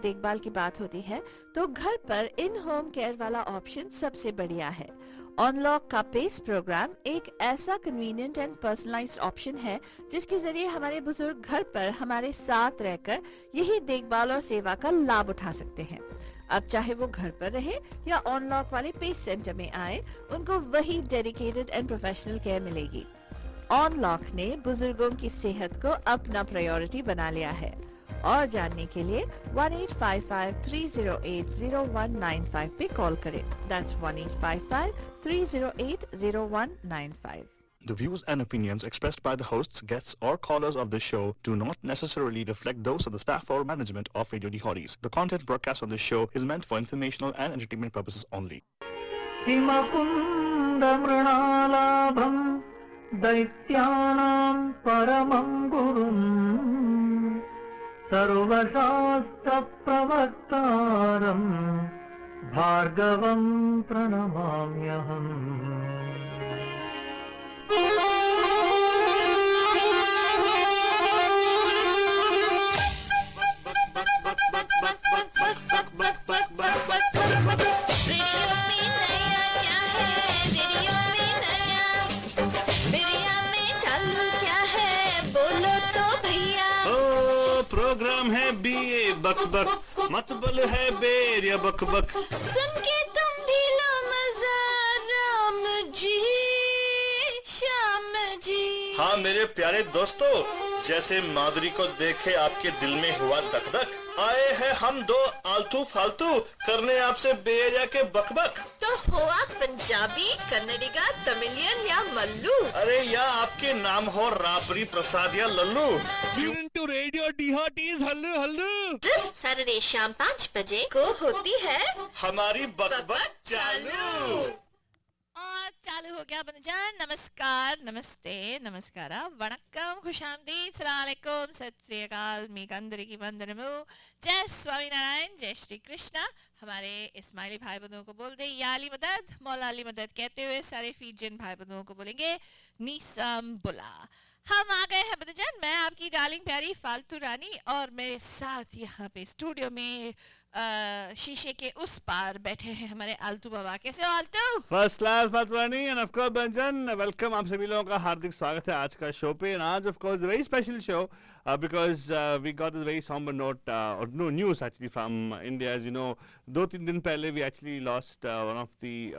देखभाल की बात होती है तो घर पर इन होम केयर वाला ऑप्शन सबसे बढ़िया है। अनलॉक का पेस प्रोग्राम एक ऐसा कन्वीनियंट एंड पर्सनलाइज्ड ऑप्शन है जिसके जरिए हमारे बुजुर्ग घर पर हमारे साथ रहकर यही देखभाल और सेवा का लाभ उठा सकते हैं। अब चाहे वो घर पर रहे या अनलॉक वाले पेस सेंटर में आए, उनको वही डेडिकेटेड एंड प्रोफेशनल केयर मिलेगी। अनलॉक ने बुजुर्गों की सेहत को अपना प्रायोरिटी बना लिया है। और जानने के लिए 1855-308-0195 पे कॉल करें। That's 1855-308-0195. The views and opinions expressed by the hosts, guests, or callers of this show do not necessarily reflect those of the staff or management of Radio D Hotties. The content broadcast on this show is meant for informational and entertainment purposes only. किमकुन्दमृणालाभं दैत्यानां परमं गुरुं सर्वशास्त्रप्रवक्तारं भार्गवं प्रणमाम्यहम्। Programme है BA बक बक, मतबल है बेर या बक बक। सुन के तुम भी लो मजा राम जी श्याम जी। हाँ मेरे प्यारे दोस्तों, जैसे माधुरी को देखे आपके दिल में हुआ दक दक, आए हैं हम दो आलतू फालतू करने आपसे बेरिया के बक बक। तो हो आप पंजाबी, कन्नडिगा, तमिलियन या मल्लू? अरे या आपके नाम हो रापरी प्रसाद या लल्लू। टू रेडियो डी हॉटीज हल्लू हल्लू। सिर्फ सैटरडे शाम 5 बजे को होती है हमारी बक बक चालू। और चालू हो गया बनजान। नमस्कार, नमस्ते, नमस्कारा, वणक्कम, खुशामदीद, सलाम अलैकुम, सत श्री अकाल, मीकंदरी की वंदनमु, जय स्वामी नारायण, जय श्री कृष्णा। हमारे इस्माइली भाई बंधुओं को बोल दे या अली मदद, मौला अली मदद कहते हुए सारे फीजियन भाई बंधुओं को बोलेंगे नीसम बुला। हम आ गए हैं बदजान, मैं आपकी डार्लिंग प्यारी फालतू रानी, और मेरे साथ यहाँ पे स्टूडियो में शीशे के उस पार बैठे हैं हमारे आलतू बाबा। कैसे हो आलतू? फर्स्ट क्लास फातरानी एंड ऑफ कोर्स बंजन, वेलकम। आप सभी लोगों का हार्दिक स्वागत है आज का शो पे। एंड आज of course very special show because we got a very somber note or no news actually from India. As you know, 2-3 दिन पहले we actually lost one of the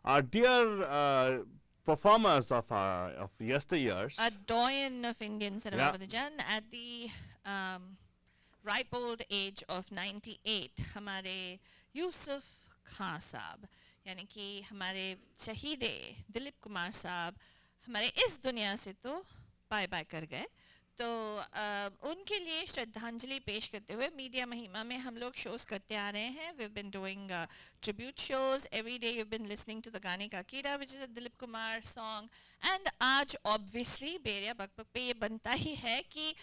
our dear performers of yesteryears. A doyen of Indian cinema, Yeah. बदजान, at the ripe old age of 98, हमारे यूसुफ खान साहब, यानी कि हमारे शहीद दिलीप कुमार साहब हमारे इस दुनिया से तो बाय बाय कर गए। तो उनके लिए श्रद्धांजलि पेश करते हुए मीडिया महिमा में हम लोग शोज करते आ रहे हैं। We have been doing tribute shows every day. You have been listening to the गाने का कीड़ा which is a Dilip Kumar song. And आज ऑब्वियसली बेरिया बकबक पे ये बनता ही है कि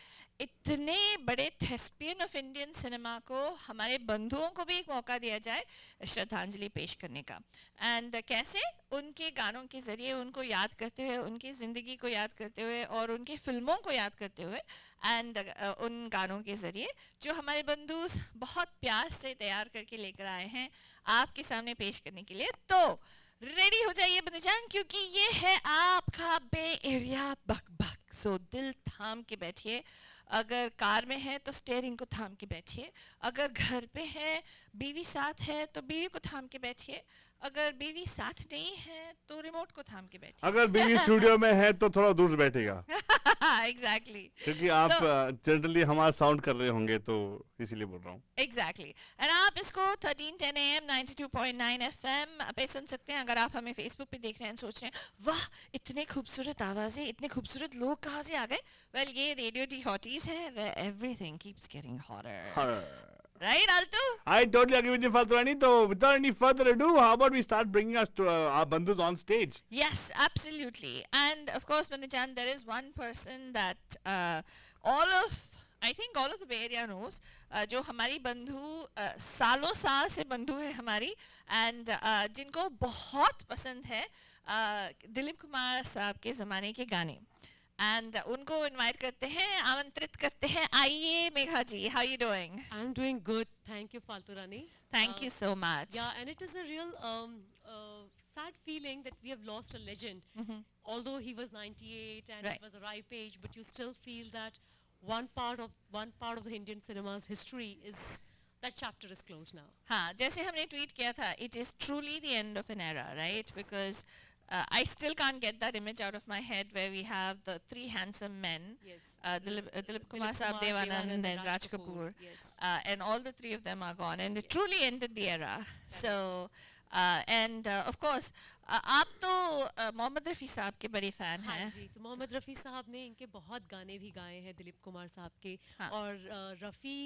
इतने बड़े थेस्पियन ऑफ इंडियन सिनेमा को हमारे बंधुओं को भी एक मौका दिया जाए श्रद्धांजलि पेश करने का। एंड कैसे उनके गानों के ज़रिए उनको याद करते हुए, उनकी ज़िंदगी को याद करते हुए और उनकी फिल्मों को याद करते हुए, एंड उन गानों के ज़रिए जो हमारे बंधु बहुत प्यार से तैयार करके लेकर आए हैं आपके सामने पेश करने के लिए। तो रेडी हो जाइए बंधुजान, क्योंकि ये है आपका बे एरिया बक बक। सो दिल थाम के बैठिए। अगर कार में है तो स्टीयरिंग को थाम के बैठिए। अगर घर पे है, बीवी साथ है तो बीवी को थाम के बैठिए। अगर बीवी साथ नहीं है तो रिमोट को थाम के बैठिए। अगर बीवी स्टूडियो में है तो थोड़ा दूर बैठेगा। एग्जैक्टली क्योंकि आप जनरली हमारा साउंड कर रहे होंगे तो इसीलिए बोल रहा हूँ। एग्जैक्टली। एंड आप इसको 1310 AM 92.9 FM पे सुन सकते हैं। अगर आप हमें फेसबुक पे देख रहे हैं, सोच रहे हैं वाह इतने खूबसूरत आवाजें, इतने खूबसूरत लोग कहाँ से आ गए, वेल ये रेडियो डी हॉटीज है where everything keeps getting hotter. Right, Altu? I totally agree with you, Fatrani. So, without any further ado, how about we start bringing us to our bandhus on stage? Yes, absolutely. And of course, Manijan, there is one person that I think all of the Bay Area knows, जो हमारी बंधु सालों साल से बंधु है हमारी, and जिनको बहुत पसंद है दिलीप कुमार साहब के ज़माने के गाने। एंड उनको इनवाइट करते हैं, आमंत्रित करते हैं. आइए Megha ji, how you doing? I'm doing good. Thank you, Faltu Rani. Thank you so much. Yeah, and it is a real sad feeling that we have lost a legend. Although he was 98 and Right. it was a ripe age, but you still feel that one part of the Indian cinema's history is that chapter is closed now. हाँ, जैसे हमने tweet किया था, it is truly the end of an era, right? Yes. Because I still can't get that image out of my head where we have the three handsome men, Yes. Dilip Kumar Saab, Kumar, Devanand, and Raj Kapoor, Yes. and all the three of them are gone, and it truly ended the era. So, and of course, आप तो मोहम्मद रफ़ी साहब के बड़े fan हाँ हैं. जी, तो मोहम्मद रफ़ी साहब ने इनके बहुत गाने भी गाए हैं दिलीप कुमार साहब के. हाँ. और रफ़ी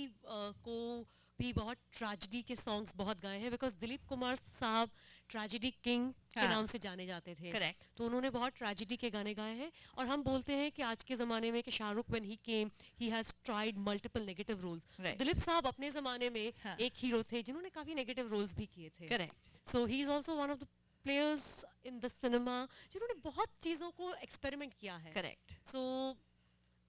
को भी बहुत ट्रेजेडी के सॉन्ग्स बहुत गाए हैं, बिकॉज दिलीप कुमार साहब ट्रेजेडी किंग के हाँ. नाम से जाने जाते थे. Correct. तो उन्होंने बहुत ट्रेजेडी के गाने गाए हैं. और हम बोलते हैं कि आज के ज़माने में कि Shahrukh when he came he has tried multiple negative roles. Right. Dilip sahab अपने ज़माने में हाँ. एक हीरो थे जिन्होंने काफ़ी नेगेटिव रोल्स भी किए थे. Correct. So he is also one of the players in the cinema जिन्होंने बहुत चीज़ों को एक्सपेरिमेंट किया है. Correct. So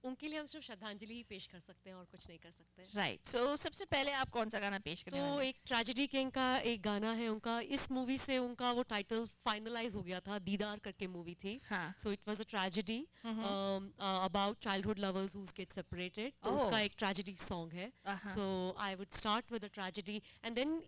उनके लिए हम सिर्फ श्रद्धांजलि ही पेश कर सकते हैं और कुछ नहीं कर सकते. Right. So सबसे पहले आप कौन सा गाना पेश करने तो वाले हैं? एक ट्रेजेडी किंग का एक गाना है उनका. इस मूवी से उनका वो टाइटल फाइनलाइज हो गया था. दीदार करके मूवी थी. हाँ. So it was a tragedy about childhood lovers who get separated. तो Oh. उसका एक tragedy song है. Uh-huh. So I would start with a tragedy and then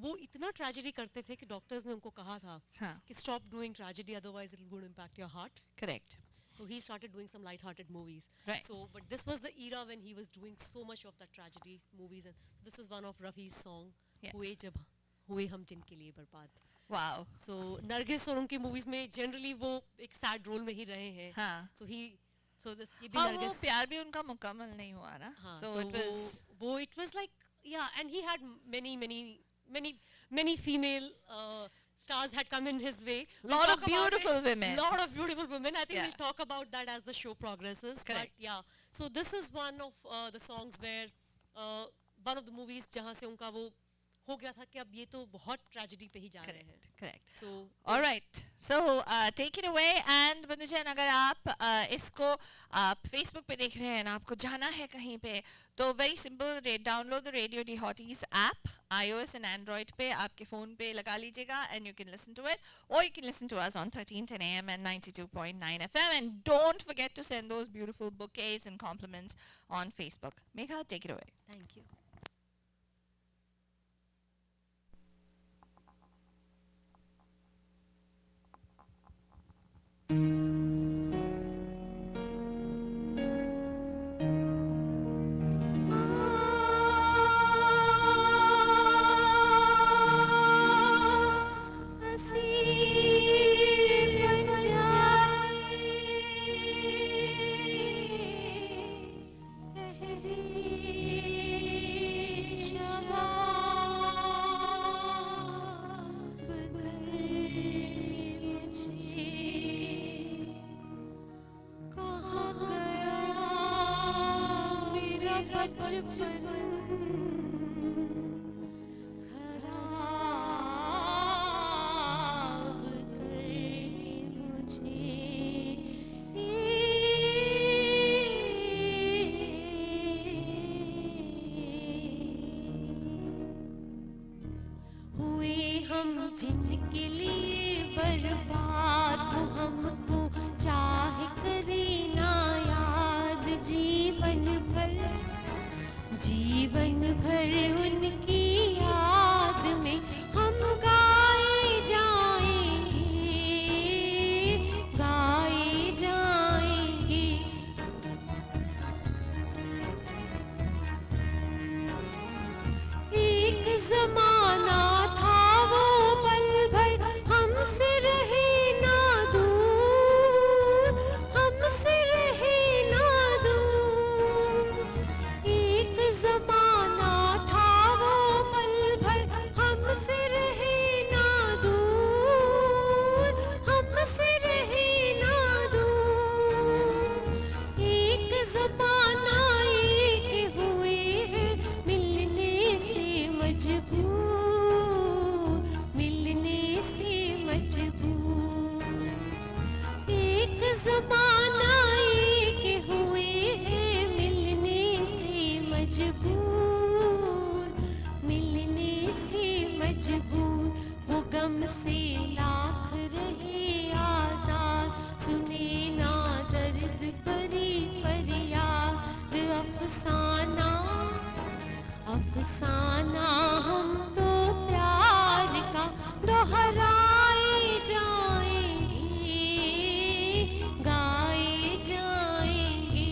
वो इतना tragedy करते थे कि डॉक्टर्स ने उनको कहा था हाँ. कि stop doing tragedy, otherwise it is going to impact your heart. Correct. So he started doing some light-hearted movies. Right. So, but this was the era when he was doing so much of that tragedy movies, and this is one of Rafi's song. Yeah. हुए जब हुए हम जिनके लिए बर्बाद. Wow. So Nargis और उनकी movies में generally वो एक sad role में ही रहे हैं. हाँ. So he, so this ये भी हाँ, वो नरगिस. प्यार भी उनका मुकम्मल नहीं हुआ ना. हाँ, So तो it was. वो it was like yeah, and he had many female stars had come in his way. We'll Lot of talk about beautiful it. women. Lot of beautiful women. I think Yeah. we'll talk about that as the show progresses. Correct. But yeah, so this is one of the songs where one of the movies जहाँ से उनका वो हो गया था कि अब ये तो बहुत tragedy पे ही जा रहे हैं. Correct. So All right. So take it away. And बंधुजन, अगर आप इसको आप Facebook पे देख रहे हैं ना, आपको जाना है कहीं पे, तो very simple, download the Radio D Hotties app, iOS and Android पे आपके फ़ोन पे लगा लीजिएगा, and you can listen to it, or you can listen to us on 1310 AM and 92.9 FM. And don't forget to send those beautiful bouquets and compliments on Facebook. Megha, take it away. thank you. हुए हम जिनके लिए बर्बाद, वो हमको चाहे करे ना याद. जीवन भर उनकी याद में हम गाए जाएंगे. एक ज़माना था वो पल भर हमसे रहे ना दूर, हमसे रहे ना दूर. एक ज़माना था वो पल भर हमसे रहे ना दूर, हमसे रहे ना दूर. एक ज़माना एक हुए हैं मिलने से मजबूर, मिलने से मजबूर. एक ज़माना एक मजबूर, वो गम से लाख रहे आजाद, सुने ना दर्द भरी फरियाद। अफसाना अफसाना हम तो प्यार का दोहराए जाएंगे, गाए जाएंगे।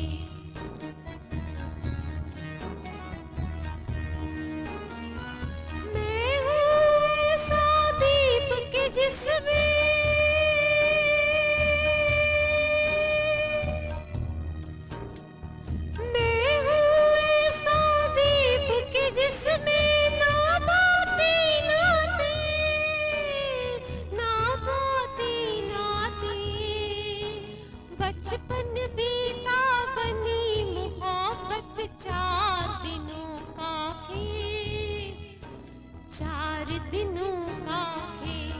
मैं हूँ ऐसा दीप के जिसमें मैं हूँ ऐसा दीप के जिसमें ना बातें ना तेल, ना बातें ना तेल। बचपन बीता बनी मोहब्बत, 4 दिनों का खेल, 4 दिनों का खेल।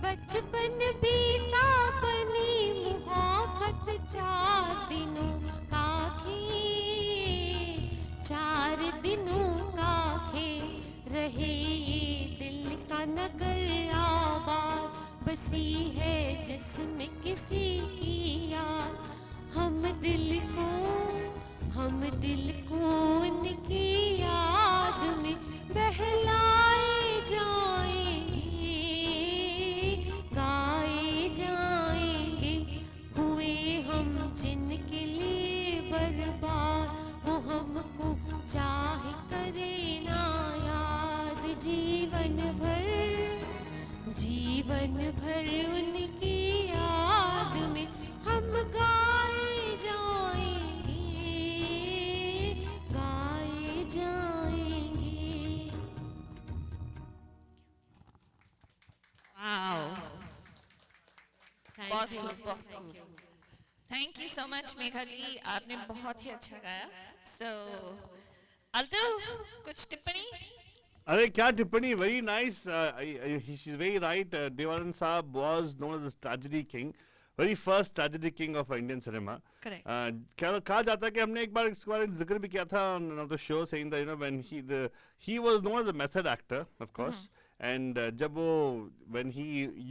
बचपन बीता बनी मोहब्बत, 4 दिनों का खेल, 4 दिनों का खेल। रहे ये दिल का नगर आबाद, बसी है जिसमें किसी की याद। हम दिल को उनकी याद में बहलाए जाएंगे, गाए जाएंगे। हुए हम जिनके लिए बर्बाद, वो हमको चाहे करे ना याद। जीवन भर उनकी याद में हम गाए जाएंगे, गाए जाएंगे। Wow. Thank बहुत you. खूब, बहुत खूब। Thank you so much Megha ji, आपने बहुत ही अच्छा गाया। सो अल्टो, कुछ टिप्पणी? अरे क्या टिप्पणी, very nice, she is very right. Devanand साहब was known as tragedy king, very first tragedy king of Indian cinema. Correct. कहा जाता है कि हमने एक बार इसके बारे में जिक्र भी किया था on the show, saying that when he was known as a method actor, of course, and जब वो when he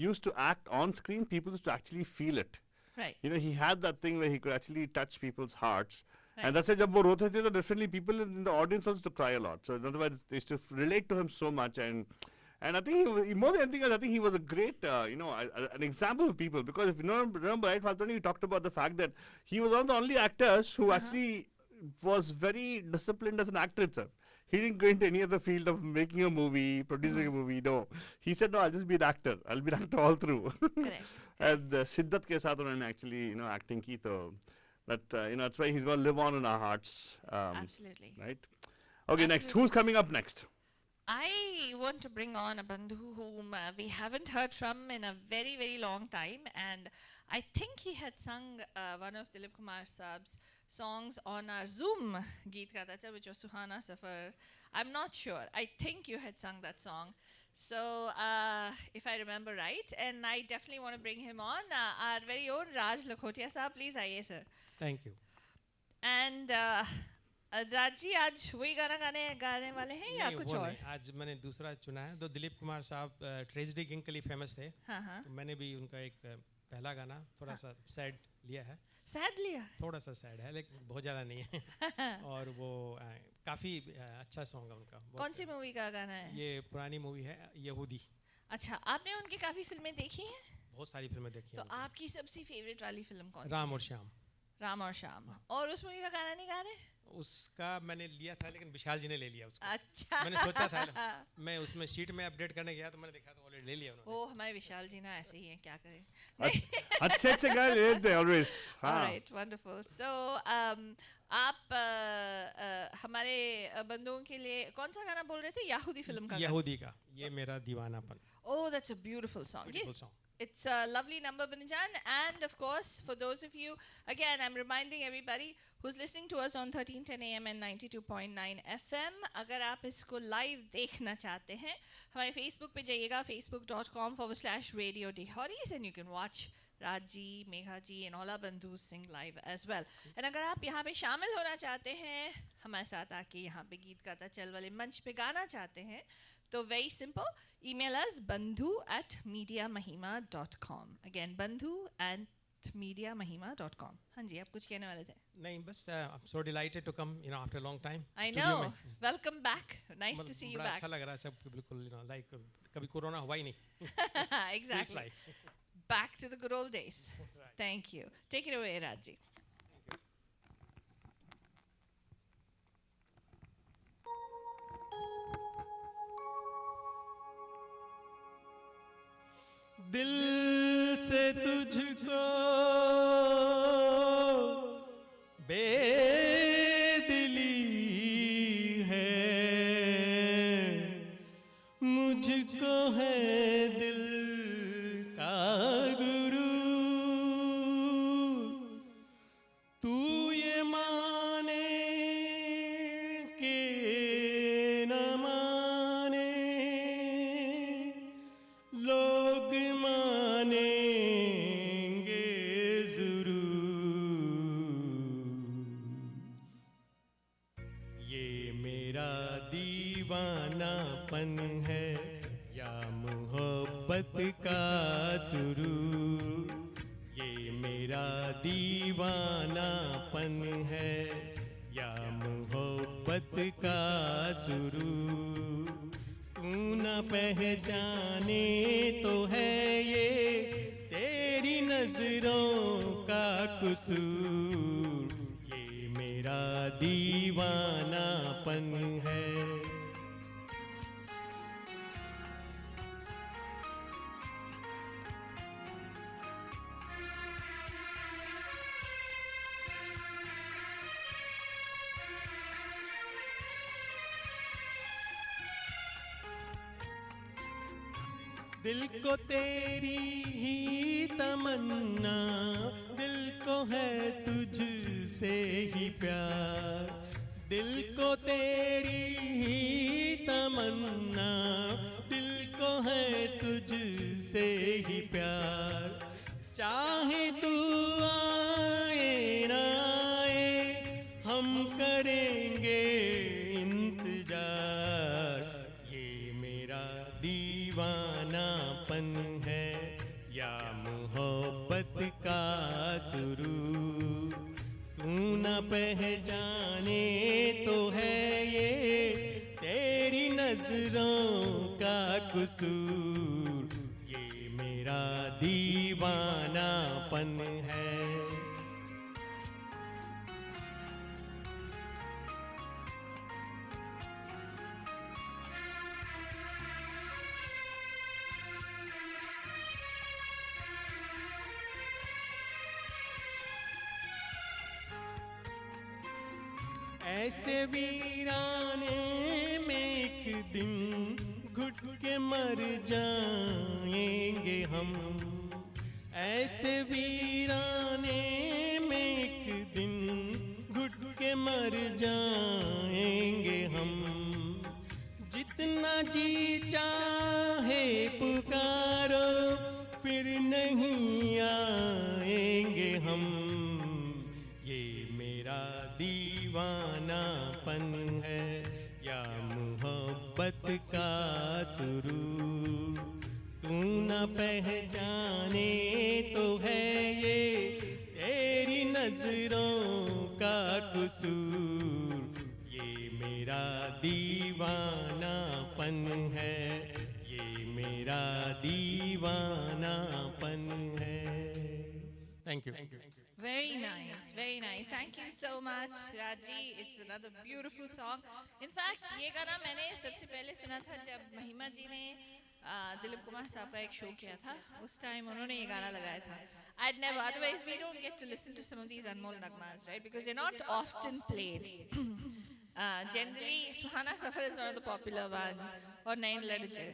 used to act on screen, people used to actually feel it. Right. He had that thing where he could actually touch people's hearts. Right. And that's why जब वो रोते थे तो definitely people in the audience also to cry a lot. So in other words, they used to relate to him so much, and I think more than anything else, I think he was a great, an example of people, because if you remember right, Faltoni, you talked about the fact that he was one of the only actors who actually was very disciplined as an actor itself. He didn't go into any other field of making a movie, producing a movie. No, he said, no, I'll just be an actor. I'll be an actor all through. Correct. And Siddat ke saath unhone actually, acting ki, to that, that's why he's going to live on in our hearts. Absolutely. Right? Okay, next. Absolutely. Who's coming up next? I want to bring on a bandhu whom we haven't heard from in a very, very long time, and I think he had sung one of Dilip Kumar Saab's songs on our Zoom Geet Gata Cha, which was Suhana Safar. I'm not sure. I think you had sung that song. So, if I remember right, and I definitely want to bring him on, our very own Raj Lakhotia Saab, please आइए sir. Thank you. And Raj ji आज वही गाना गाने वाले हैं या नहीं, कुछ वो और? नहीं, आज मैंने दूसरा चुना है। तो दिलीप कुमार साहब ट्रेजेडी किंग के लिए फेमस थे, हाँ हाँ। तो मैंने भी उनका एक पहला गाना थोड़ा सा सैड लिया है। सैड लिया? थोड़ा सा सैड है लेकिन बहुत ज़्यादा नहीं है। और वो काफ़ी अच्छा सॉन्ग है उनका। कौन सी मूवी का गाना है? ये पुरानी मूवी है यहूदी। अच्छा, आपने उनकी काफी फिल्में देखी हैं? बहुत सारी फिल्में देखी तो हैं उनकी। आपकी सबसे फेवरेट वाली फिल्म कौन सी राम है? और श्याम। राम और श्याम। और उस मूवी का गाना नहीं गा रहे? उसका मैंने लिया था लेकिन विशाल जी ने ले लिया उसको। अच्छा। मैंने सोचा था मैं उसमें शीट में अपडेट करने गया तो मैंने देखा तो ऑलरेडी ले लिया उन्होंने। ओ हमारे विशाल जी ना ऐसे ही हैं, क्या करें। अच्छे guys रहते हैं always. Alright, wonderful. So आप हमारे बंधुओं के लिए कौन सा गाना बोल रहे थे? यहूदी फिल्म का गाना? यहूदी का, ये मेरा दीवानापन। Oh, that's a beautiful song. Beautiful Yes. song. It's a lovely number, Binijan. And of course, for those of you, again, I'm reminding everybody who's listening to us on 1310 AM and 92.9 FM, अगर आप इसको live देखना चाहते हैं, हमारे Facebook पे जाइएगा, facebook.com/Radio Dehoris, and you can watch Raji, Megha ji, and all our bandhus sing live as well. And अगर आप यहाँ पे शामिल होना चाहते हैं, हमारे साथ आके यहाँ पे गीत गाता चल वाले मंच पे गाना चाहते हैं, तो very simple, email us bandhu@mediamahima.com. Again, bandhu@mediamahima.com. हाँ जी, आप कुछ कहने वाले थे? नहीं बस I'm so delighted to come after a long time. I studio know. में। Welcome back. Nice to see you बड़ा back. अच्छा लग रहा है सब बिल्कुल like कभी कोरोना हुआ ही नहीं। Exactly. like. Back to the good old days. Thank you. Take it away, Raji. दिल से तुझको बेदिली है, मुझको है दिल का गुरु, तू ये माने के न माने, लोग मानेंगे जरूर। ये मेरा दीवानापन है या मोहब्बत का सुरूर, ये मेरा दीवानापन है या मोहब्बत का सुरूर, तू न पहचाने तो है ये तेरी नजरों का कसूर, ये मेरा दीवानापन है। दिल को तेरी ही तमन्ना, दिल को है तुझसे ही प्यार, दिल को तेरी ही तमन्ना, दिल को है तुझसे ही प्यार, चाहे तू आए ना आए हम करेंगे इंतजार, ये मेरा दीवानापन है या मोहब्बत का सुरूर, तू न पहचाने तो है ये तेरी नजरों का कसूर, ये मेरा दीवानापन है। ऐसे वीराने में एक दिन घुट के मर जाएंगे हम, ऐसे वीराने में एक दिन घुट के मर जाएंगे हम, जितना जी चाहे पुकारो फिर नहीं आएंगे हम, ये मेरा दीवानापन है या मोहब्बत का सुरूर, तू न पहचाने तो है ये तेरी नजरों का कसूर, ये मेरा दीवानापन है, ये मेरा दीवानापन है। Thank you. Very nice, very nice. Thank you so much, Raji. It's another beautiful song. In fact, ये गाना मैंने सबसे पहले सुना था जब महिमा जी ने दिलीप कुमार साहब का एक शो किया था, उस टाइम उन्होंने ये गाना लगाया था. I'd never, otherwise we don't get to listen to some of these Anmol Nagmas, right? Because they're not often played. Generally, Suhana Safar is one of the popular ones, or Nain Ladjar.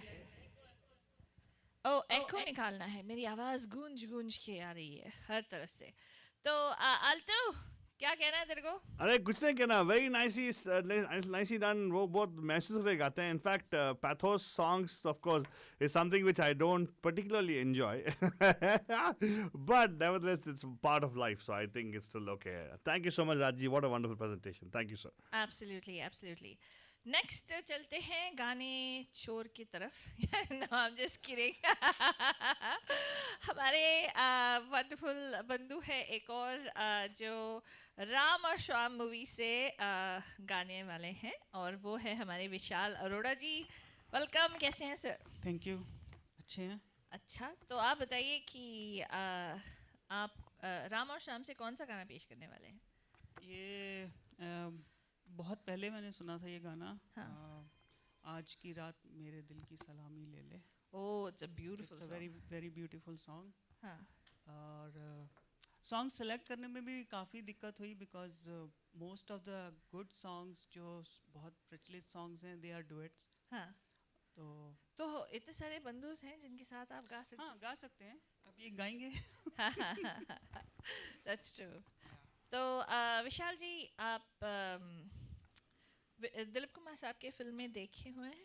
Oh, echo निकालना है, मेरी आवाज़ गूंज गूंज के आ रही है हर तरफ से. तो आल्तो क्या कहना है तेरे को? अरे कुछ नहीं कहना, very nicely done. वो बहुत महसूस होके गाते हैं. In fact, Pathos songs of course is something which I don't particularly enjoy, but nevertheless it's part of life, so I think it's still okay. Thank you so much, Raji. What a wonderful presentation. Thank you, sir. Absolutely, absolutely. Next चलते हैं गाने चोर की तरफ no I am just kidding हमारे wonderful बंधु है एक और जो राम और श्याम मूवी से गाने वाले हैं और वो है हमारे विशाल अरोड़ा जी. वेलकम. कैसे हैं सर? Thank you. अच्छे हैं. अच्छा, तो आप बताइए कि आप राम और श्याम से कौन सा गाना पेश करने वाले हैं? ये बहुत पहले मैंने सुना था ये गाना. हाँ. आज की रात मेरे दिल की सलामी ले ले. Oh, it's a beautiful it's a very beautiful song. हाँ. और सॉन्ग सेलेक्ट करने में भी काफ़ी दिक्कत हुई because most of the good songs जो बहुत प्रचलित सॉन्ग्स हैं दे आर डुएट्स. हाँ. तो इतने सारे बंधुस हैं जिनके साथ आप गा सकते हैं. हाँ, गा सकते हैं. अब ये गाएंगे. That's true. तो विशाल जी, आप दिलीप कुमार साहब के फिल्में देखे हुए हैं?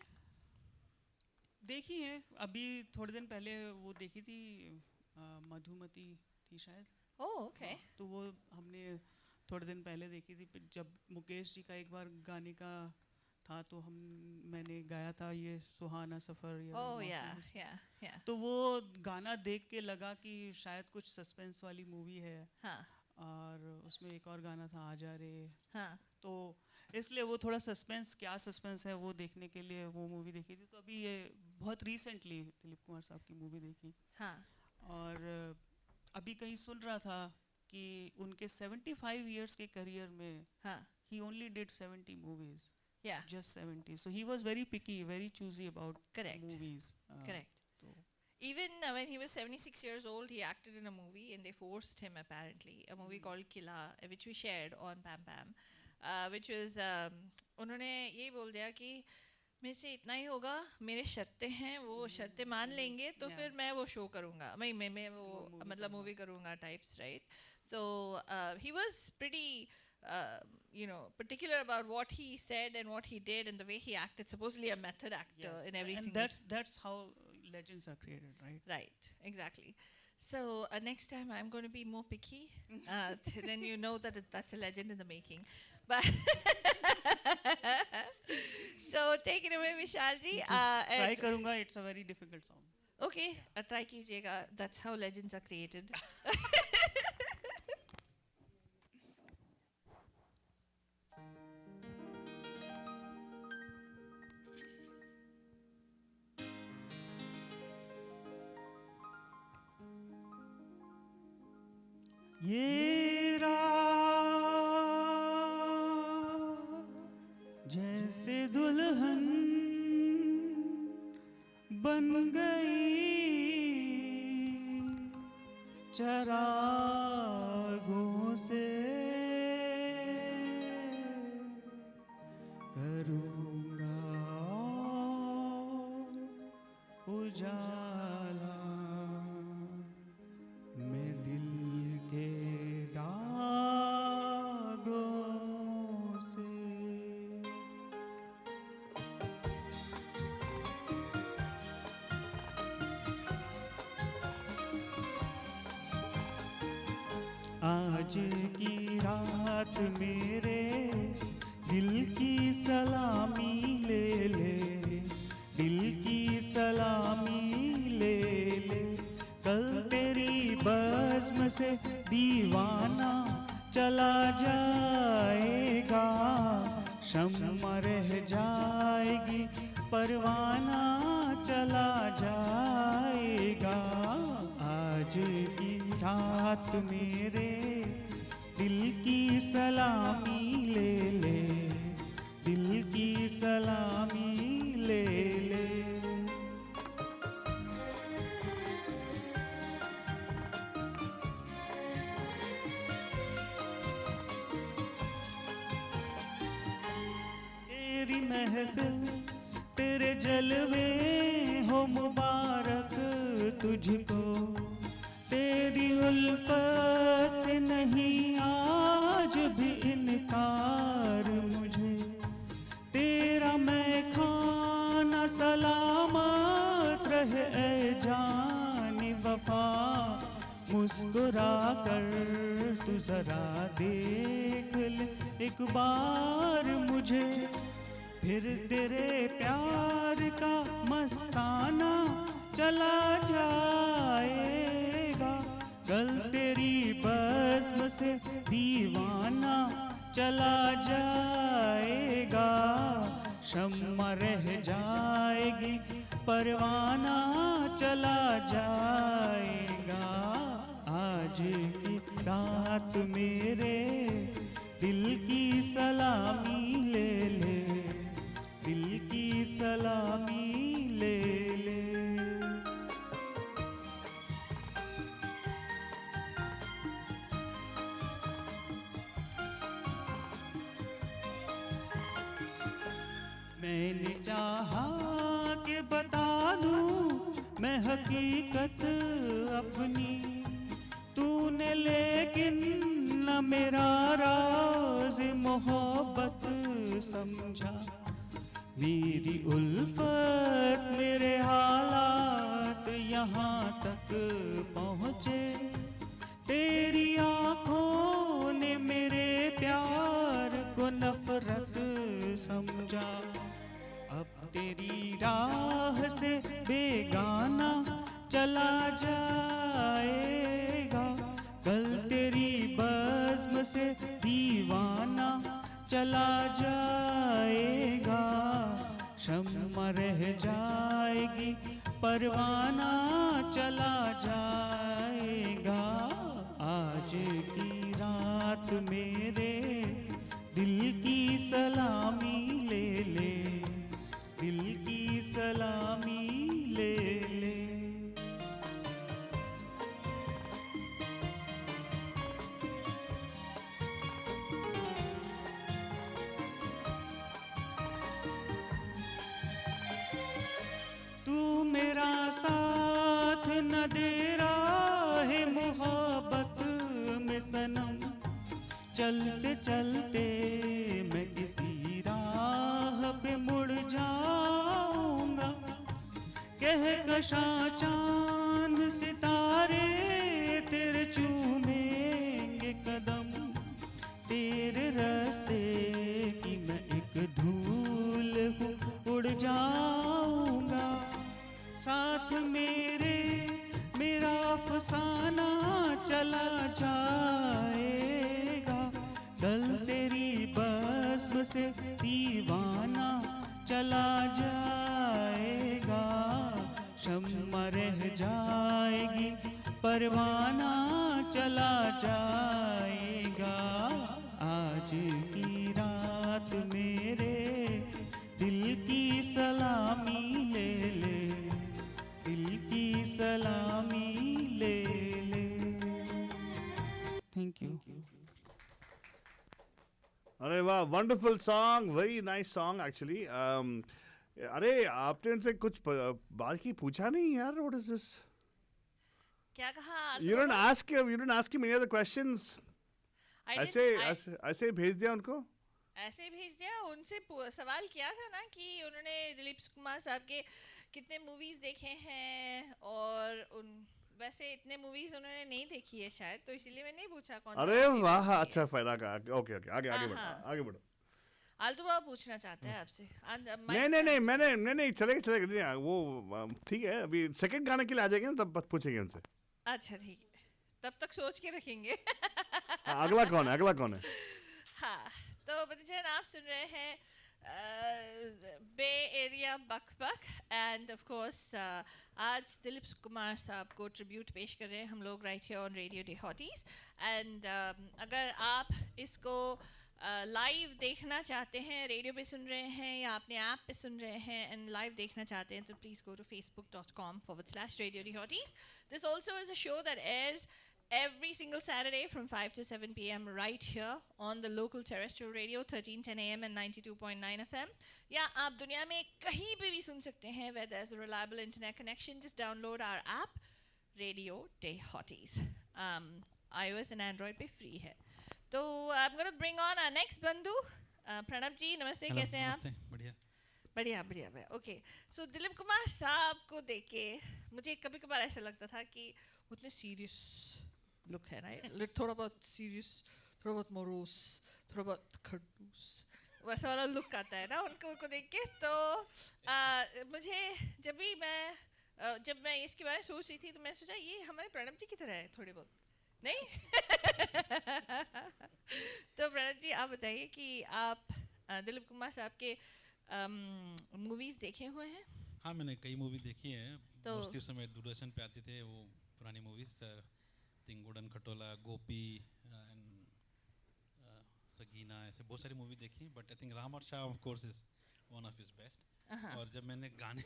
देखी है. अभी थोड़े दिन पहले वो देखी थी मधुमती थी शायद. ओह, ओके. तो वो हमने थोड़े दिन पहले देखी थी. फिर जब मुकेश जी का एक बार गाने का था तो मैंने गाया था ये सुहाना सफ़र. ओह या. तो वो गाना देख के लगा कि शायद कुछ सस्पेंस वाली मूवी है. हाँ. और उसमें एक और गाना था आजा रे. हाँ. तो इसलिए वो थोड़ा सस्पेंस, क्या सस्पेंस है वो देखने के लिए वो मूवी देखी थी. तो अभी ये बहुत रिसेंटली दिलीप कुमार साहब की मूवी देखी. हाँ. और अभी कहीं सुन रहा था कि उनके 75 इयर्स के करियर में he only did 70 movies. Yeah. Just 70. So he was very picky, very choosy about Correct. movies. Correct. Even when he was 76 years old, he acted in a movie and they forced him apparently. A movie called Killa, which we shared on Pam Pam, which was उन्होंने यही बोल दिया कि मेरे से इतना ही होगा, मेरे शर्तें हैं, वो शर्तें मान लेंगे तो फिर मैं वो शो करूँगा, मैं वो मतलब मूवी करूँगा types, right. So he was pretty particular about what he said and what he did and the way he acted. Supposedly a method actor in every and single. that's how legends are created, right? Right, exactly. So next time I'm going to be more picky. Then you know that that's a legend in the making. But so take it away, Vishal ji. Try karunga. It's a very difficult song. Okay, try कीजिएगा. That's how legends are created. ये रात जैसे दुल्हन बन गई चरागों से करूँगा उजाला मैं दिल के दागों से. आज की रात मेरे दिल की सलामी ले ले, दिल की सलामी ले ले. कल तेरी बज़्म से दीवाना चला जाएगा, शम्मा रह जाएगी परवाना चला जाएगा. आज की रात मेरे दिल की सलामी ले ले, दिल की सलामी ले ले. तेरी महफिल तेरे जलवे हो मुबारक तुझको, तेरी उल्फत से नहीं आज भी इनकार मुझे. तेरा मैं खाना सलामत रहे ऐ जानी वफा, मुस्कुरा कर तू जरा देख ले एक बार मुझे. फिर तेरे प्यार का मस्ताना चला जाएगा, कल तेरी बज़्म से दीवाना चला जाएगा, शम्मा रह जाएगी परवाना चला जाएगा। आज की रात मेरे दिल की सलामी ले ले, दिल की सलामी ले ले। मैंने चाहा कि बता दूं मैं हकीकत अपनी, तूने लेकिन न मेरा राज मोहब्बत समझा। मेरी उल्फत मेरे हालात यहाँ तक पहुँचे, तेरी आँखों ने मेरे प्यार को नफरत समझा। अब तेरी राह से बेगाना चला जाएगा, कल तेरी बज़्म से दीवाना चला जाएगा, शम्मा रह जाएगी परवाना चला जाएगा। आज की रात मेरे दिल की सलामी ले ले, दिल की सलामी ले ले। तू मेरा साथ न दे रहा है मोहब्बत में सनम, चलते चलते मैं किसी राह पे मुड़ जाऊंगा, कहकशां चांद सितारे तेरे चूमेंगे कदम, तेरे रास्ते की मैं एक धूल हूँ उड़ जाऊंगा, साथ मेरे मेरा अफसाना चला जाएगा, कल तेरी बज़्म से दीवाना चला जाएगा, शम्मा रह जाएगी परवाना चला जाएगा। आज की रात मेरे दिल की सलामी ले ले, दिल की सलामी ले ले। Thank you. अरे वाह, wonderful song, very nice song actually. अरे आपने उनसे कुछ बात की पूछा नहीं यार, व्हाट इज दिस? क्या कहा? You didn't ask him any other questions. ऐसे भेज दिया उनको? ऐसे भेज दिया। उनसे सवाल किया था ना कि उन्होंने दिलीप कुमार साहब के कितने मूवीज देखे हैं, और वैसे इतने मूवीज उन्होंने नहीं देखी है शायद, तो इसीलिए मैं नहीं पूछा कौन सा। अरे वाह, अच्छा फायदा का। ओके आगे बढ़ो। आलतू बाबा पूछना चाहते हैं आपसे। नहीं चलेगा वो ठीक है, अभी सेकंड गाने के लिए आ जाएंगे ना, तब पूछेंगे उनसे। अच्छा ठीक है, तब तक सोच के रखेंगे। अगला कौन है? हाँ, तो बच्चन आप सुन रहे हैं bay area buck and of course आज दिलीप कुमार साहब को ट्रिब्यूट पेश कर रहे हैं हम लोग right here on radio day hotties. And अगर आप इसको लाइव देखना चाहते हैं, रेडियो पे सुन रहे हैं या अपने ऐप पे सुन रहे हैं एंड लाइव देखना चाहते हैं, तो please go to facebook.com/Radio D Hotties. This also is a show that airs every single Saturday from 5 to 7 p.m. right here on the local terrestrial radio 1310 AM and 92.9 FM. या आप दुनिया में कहीं पे भी सुन सकते हैं where there's a reliable internet connection. Just download our app, Radio Day Hotties. iOS and Android पे free है. तो I'm going to bring on our next बंधु, प्रणब जी। नमस्ते, कैसे हैं आप? बढ़िया भैया। ओके, सो दिलीप कुमार साहब को देख के मुझे कभी कभार ऐसा लगता था कि उतने सीरियस लुक है ना, थोड़ा बहुत सीरियस, थोड़ा बहुत मोरोस, थोड़ा बहुत खड़ूस, वैसा वाला लुक आता है ना उनको देख के। तो मुझे जब मैं इसके बारे में सोच रही थी तो मैं सोचा ये हमारे प्रणब जी की तरह है थोड़ी बहुत, नहीं? तो प्रणब जी आप बताइए कि आप दिलीप कुमार साहब के मूवीज़ देखे हुए हैं? हाँ, मैंने कई मूवी देखी हैं। तो मोस्टली उस समय दूरदर्शन पे आते थे वो पुरानी मूवीज, तिंगुडन खटोला, गोपी एंड सगीना, ऐसे बहुत सारी मूवी देखी। बट आई थिंक राम और Shah of course is one of his best. और जब मैंने गाने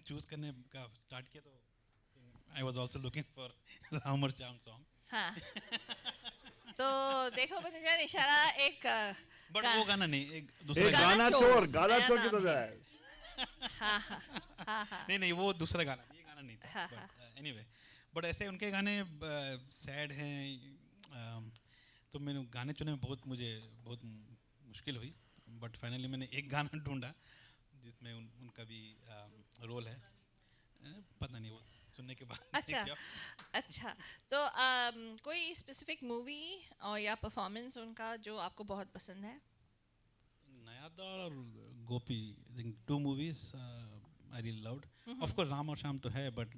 चूज करने का स्टार्ट किया तो I was also looking for Ram और शाह सॉन्ग। हाँ। तो देखो बच्चा इशारा एक बट वो गाना नहीं, एक दूसरा गाना चोर की तो जाए। नहीं वो दूसरा गाना, ये गाना नहीं था। एनीवे, बट ऐसे उनके गाने सैड हैं। तो मैंने गाने चुने में मुझे बहुत मुश्किल हुई। बट फाइनली मैंने एक गाना ढूंढा जिसमें उनका भी रोल है। पता नहीं, वो सुनने के बाद अच्छा। तो कोई स्पेसिफिक मूवी और या परफॉर्मेंस उनका जो आपको बहुत पसंद है? नया दौर और Gopi, I think 2 movies I really loved. Of course Ram और शाम तो है, but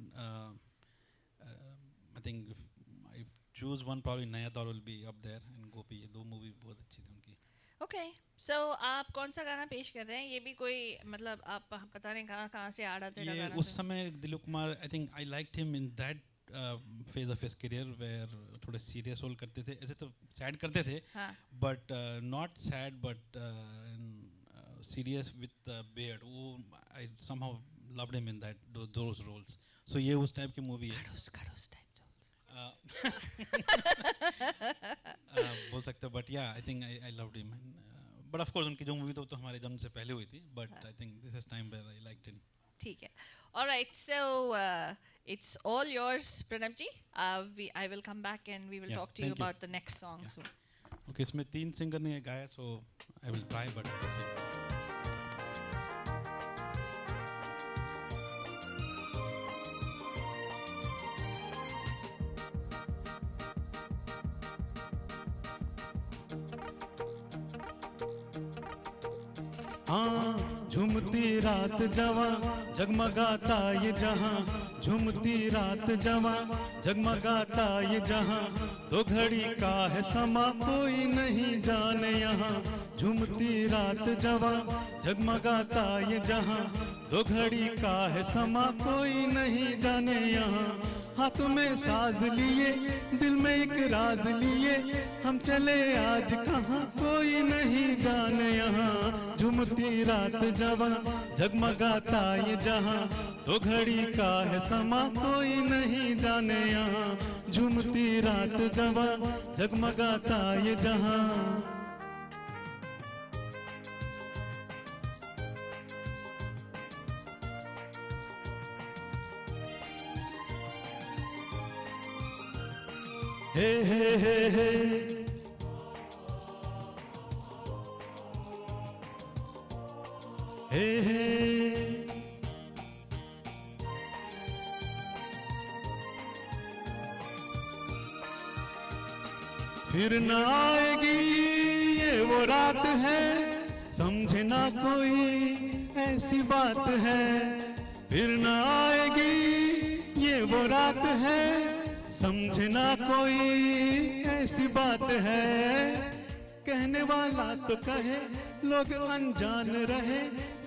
I think if I choose one, probably नया दौर will be up there, and गोपी, ये 2 मूवी बहुत अच्छी थी उनकी। ओके, सो आप कौन सा गाना पेश कर रहे हैं? ये भी कोई मतलब आप पता नहीं कहाँ से आ रहा था ये गाना? उस समय Dilip Kumar, I think I liked him in that phase of his career where थोड़े सीरियस रोल करते थे। ऐसे तो सैड करते थे, but not sad but serious with beard. वो I somehow loved him in that those roles. So ये उस टाइप की मूवी है। बोल सकते हो, बट या आई think I loved him. But of course उनकी जो मूवी तो हमारे जन्म से पहले हुई थी, but I think this is time where I liked him. ठीक है, alright. So it's all yours, Pranab ji. I will come back and we will talk to you about the next song soon. Okay, इसमें 3 singer ने गाया, so I will try, but we'll see. हाँ, झूमती रात जवां जगमगाता ये जहां, झूमती रात जवां जगमगाता ये जहां, तो घड़ी का है समा कोई नहीं जाने यहाँ। झूमती रात जवां जगमगाता ये जहां, तो घड़ी का है समा कोई नहीं जाने यहाँ। हाथ में साज लिए, दिल में एक राज लिए, हम चले आज कहाँ कोई नहीं जाने यहाँ। झूमती रात जवां जगमगाता ये जहां, तो घड़ी का है समा कोई नहीं जाने यहाँ। झूमती रात जवां जगमगाता ये जहां। हे हे हे हे हे हे फिर न आएगी ये वो रात है, समझे ना कोई ऐसी बात है। फिर न आएगी ये वो रात है, समझे ना कोई ऐसी बात है। कहने वाला तो कहे लोग अनजान रहे,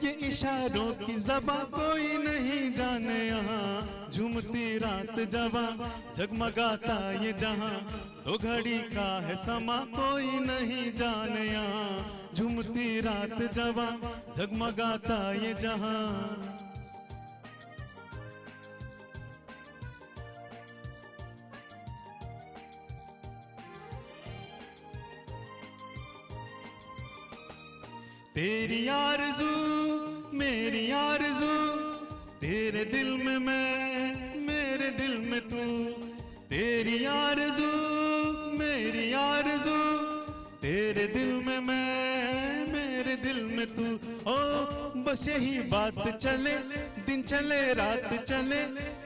ये इशारों की ज़बां कोई नहीं जाने यहाँ। झूमती रात जवां जगमगाता ये जहां, तो घड़ी का है समा कोई नहीं जाने यहाँ। झूमती रात जवां जगमगाता ये जहां। तेरी आरज़ू मेरी आरज़ू, तेरे दिल में मैं मेरे दिल में तू। तेरी आरज़ू मेरी आरज़ू, तेरे दिल में मैं मेरे दिल में तू। ओ बस यही बात चले, दिन चले रात चले,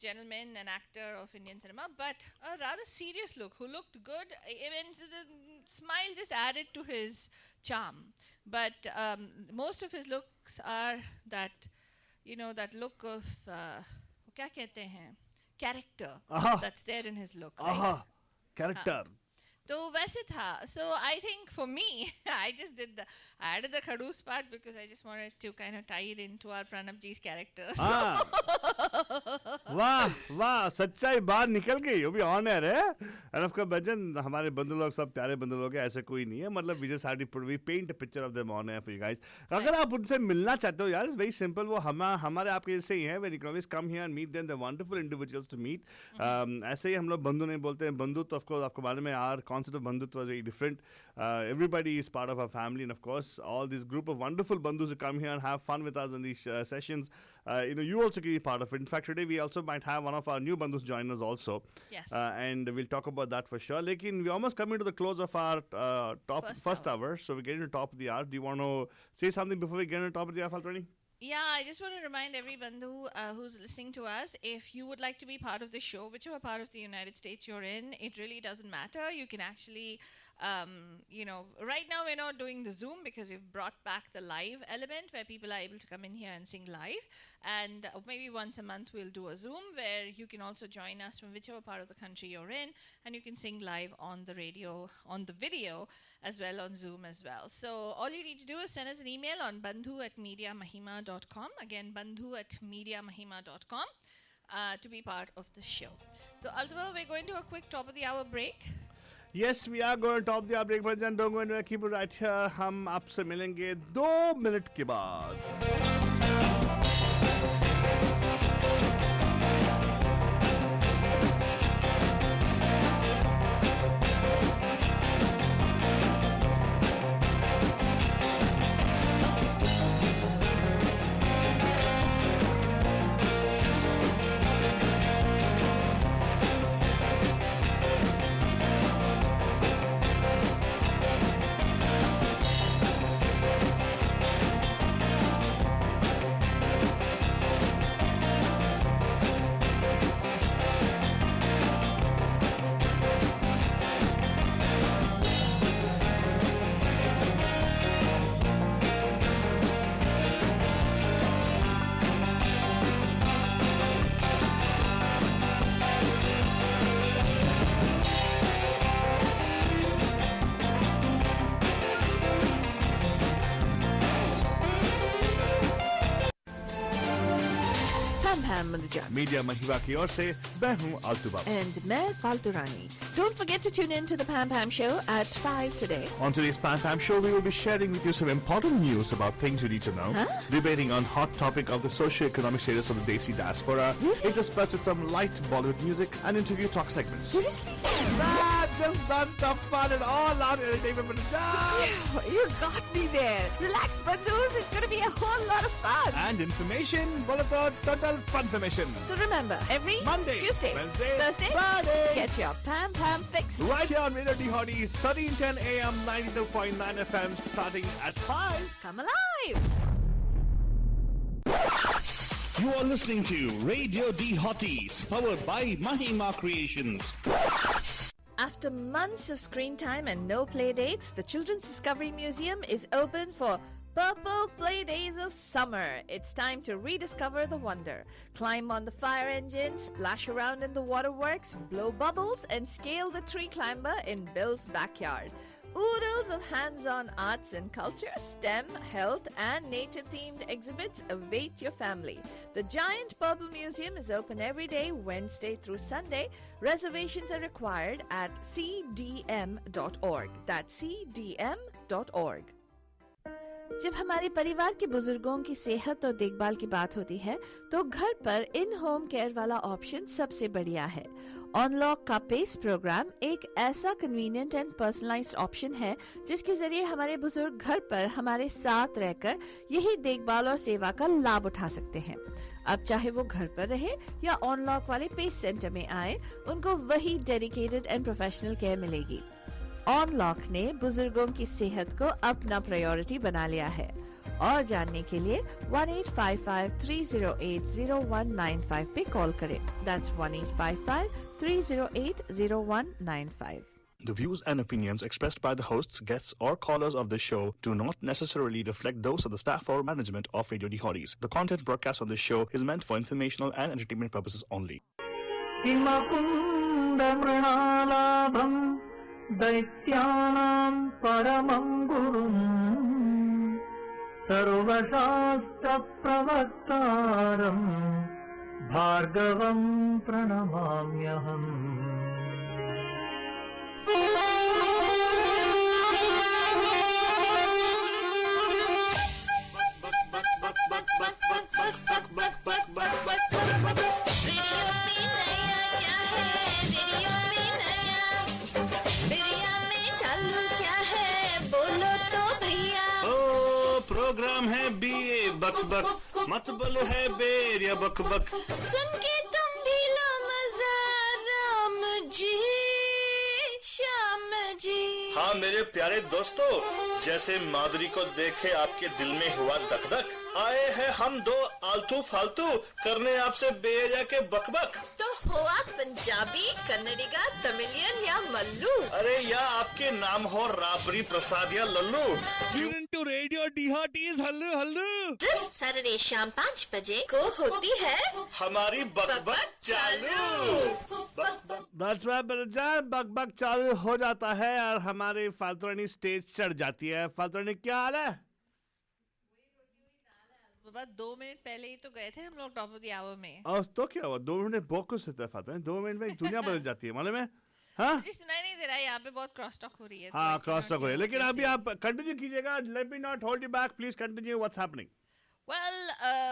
gentleman and actor of Indian cinema, but a rather serious look, who looked good. Even the smile just added to his charm. But most of his looks are that, that look of, क्या कहते हैं? Character. That's there in his look, right? Character. तो वैसे था. So I think for me, I added the Khadoos part because I just wanted to kind of tie it into our Pranab ji's character. वाह सच्चाई बाहर निकल गई. वो भी ऑनर है. And of course भजन हमारे बंधु लोग सब प्यारे बंधु लोग हैं, ऐसे कोई नहीं है. मतलब we just had to paint a picture of them on air for you guys. अगर आप उनसे मिलना चाहते हो यार, it's very simple. वो हमारे आपके जैसे ही हैं. You can always come here and meet them. They're wonderful individuals to meet. ऐसे ही हम लोग बंधु नहीं बोलते हैं. बंधु तो of course आपको मालूम है, our concept of bandhut was very different. Everybody is part of our family, and of course all this group of wonderful bandhus who come here and have fun with us in these sessions, you also can be part of it. In fact, today we also might have one of our new bandhus join us also. Yes. And we'll talk about that for sure. Lekin we're almost coming to the close of our first hour, so we're getting to the top of the hour. Do you want to say something before we get to the top of the hour, Faltani? Yeah, I just want to remind every bandhu who's listening to us, if you would like to be part of the show, whichever part of the United States you're in, it really doesn't matter. You can actually, right now we're not doing the Zoom because we've brought back the live element where people are able to come in here and sing live. And maybe once a month we'll do a Zoom where you can also join us from whichever part of the country you're in, and you can sing live on the radio, on the video, as well on Zoom as well. So all you need to do is send us an email on bandhu@mediamahima.com. Again, bandhu@mediamahima.com to be part of the show. So Altava, we're going to a quick top of the hour break. Yes, we are going to top the hour break, but don't go anywhere. Keep it right here. हम आपसे मिलेंगे 2 minute के बाद. Media महिमा की ओर से मैं हूँ आल्तू बाबू. And मैं फाल्तू रानी. Don't forget to tune in to the Pam Pam Show at 5 today. On today's Pam Pam Show, we will be sharing with you some important news about things you need to know, debating on hot topic of the socio-economic status of the Desi diaspora, interspersed with some light Bollywood music and interview talk segments. Seriously? Just non-stop fun and all out entertainment for the time. You got me there. Relax, bandhus. It's going to be a whole lot of fun. And information, total fun-formation. So remember, every Monday, Tuesday, Wednesday, Thursday, Friday, get your Pam Pam fix. Right here on Radio D Hotties, 1310 AM, 92.9 FM, starting at 5. Come alive. You are listening to Radio D Hotties, powered by Mahima Creations. After months of screen time and no play dates, the Children's Discovery Museum is open for Purple Play Days of Summer. It's time to rediscover the wonder. Climb on the fire engine, splash around in the waterworks, blow bubbles, and scale the tree climber in Bill's backyard. Oodles of hands-on arts and culture, STEM, health, and nature-themed exhibits await your family. The Giant Purple Museum is open every day, Wednesday through Sunday. Reservations are required at cdm.org. That's cdm.org. जब हमारे परिवार के बुजुर्गों की सेहत और देखभाल की बात होती है तो घर पर इन होम केयर वाला ऑप्शन सबसे बढ़िया है. ऑनलॉक का पेस प्रोग्राम एक ऐसा कन्वीनियंट एंड पर्सनलाइज्ड ऑप्शन है जिसके जरिए हमारे बुजुर्ग घर पर हमारे साथ रहकर यही देखभाल और सेवा का लाभ उठा सकते हैं. अब चाहे वो घर पर रहे या ऑनलॉक वाले पेस सेंटर में आए, उनको वही डेडिकेटेड एंड प्रोफेशनल केयर मिलेगी. ऑनलॉक ने बुजुर्गों की सेहत को अपना प्रायोरिटी बना लिया है. और जानने के लिए 1855-308-0195 पे कॉल करें. That's 1855-308-0195. The views and opinions expressed by the hosts, guests, or callers of this show do not necessarily reflect those of the staff or management of Radio Dihadis. The content broadcast on this show is meant for informational and entertainment purposes only. किमकुन्दमृणालाभं दैत्यानां परमं गुरुम् सर्वशास्त्रप्रवक्तारं भार्गवं प्रणमाम्यहम्. Programme है BA बक बक मत बोलो है बेर या बक बक. सुन के तुम भी लो मजा राम जी श्याम जी. हाँ मेरे प्यारे दोस्तों, जैसे माधुरी को देखे आपके दिल में हुआ दक दक, आए हैं हम दो आलतू फालतू करने आपसे बेरिया के बकबक. तो हो आप पंजाबी, कन्नडिगा, तमिलियन या मल्लू? अरे या आपके नाम हो राबरी प्रसाद या लल्लू. to Radio Dihadis. हल्लू हल्लू. सिर्फ सैटरडे शाम 5 बजे को होती है हमारी बकबक चालू. That's right, बच्चा बक बक चालू हो जाता है और हमारी फाल्तरानी स्टेज चढ़ जाती है. फाल्तरानी क्या हाल है? बाबा 2 मिनट पहले ही तो गए थे हम लोग टॉप ऑफ द आवर में. और तो क्या हुआ? 2 मिनट बहुत कुछ होता है फाल्तरानी. 2 मिनट में दुनिया बदल जाती है, मालूम है? हाँ मुझे सुनाई नहीं दे रहा है, यहाँ पे बहुत क्रॉस टॉक हो रही है. हाँ क्रॉस टॉक हो रही है, लेकिन अभी आप कंटिन्यू कीजिएगा. Let me not hold you back, please continue. What's happening? Well,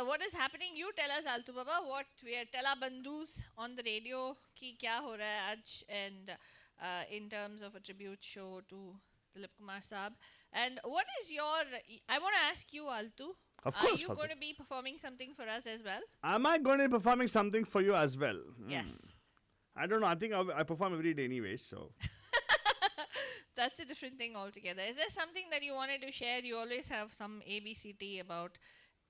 what is happening? You tell us, Altu Baba. What we are tell our bandus on the radio कि क्या हो रहा है आज, and in terms of a tribute show to Dilip Kumar Saab. And what is your? I want to ask you, Altu. Of course, Are you Altu. going to be performing something for us as well? Am I going to be performing something for you as well? Yes. I don't know. I think I perform every day anyway, so. That's a different thing altogether. Is there something that you wanted to share? You always have some ABCT about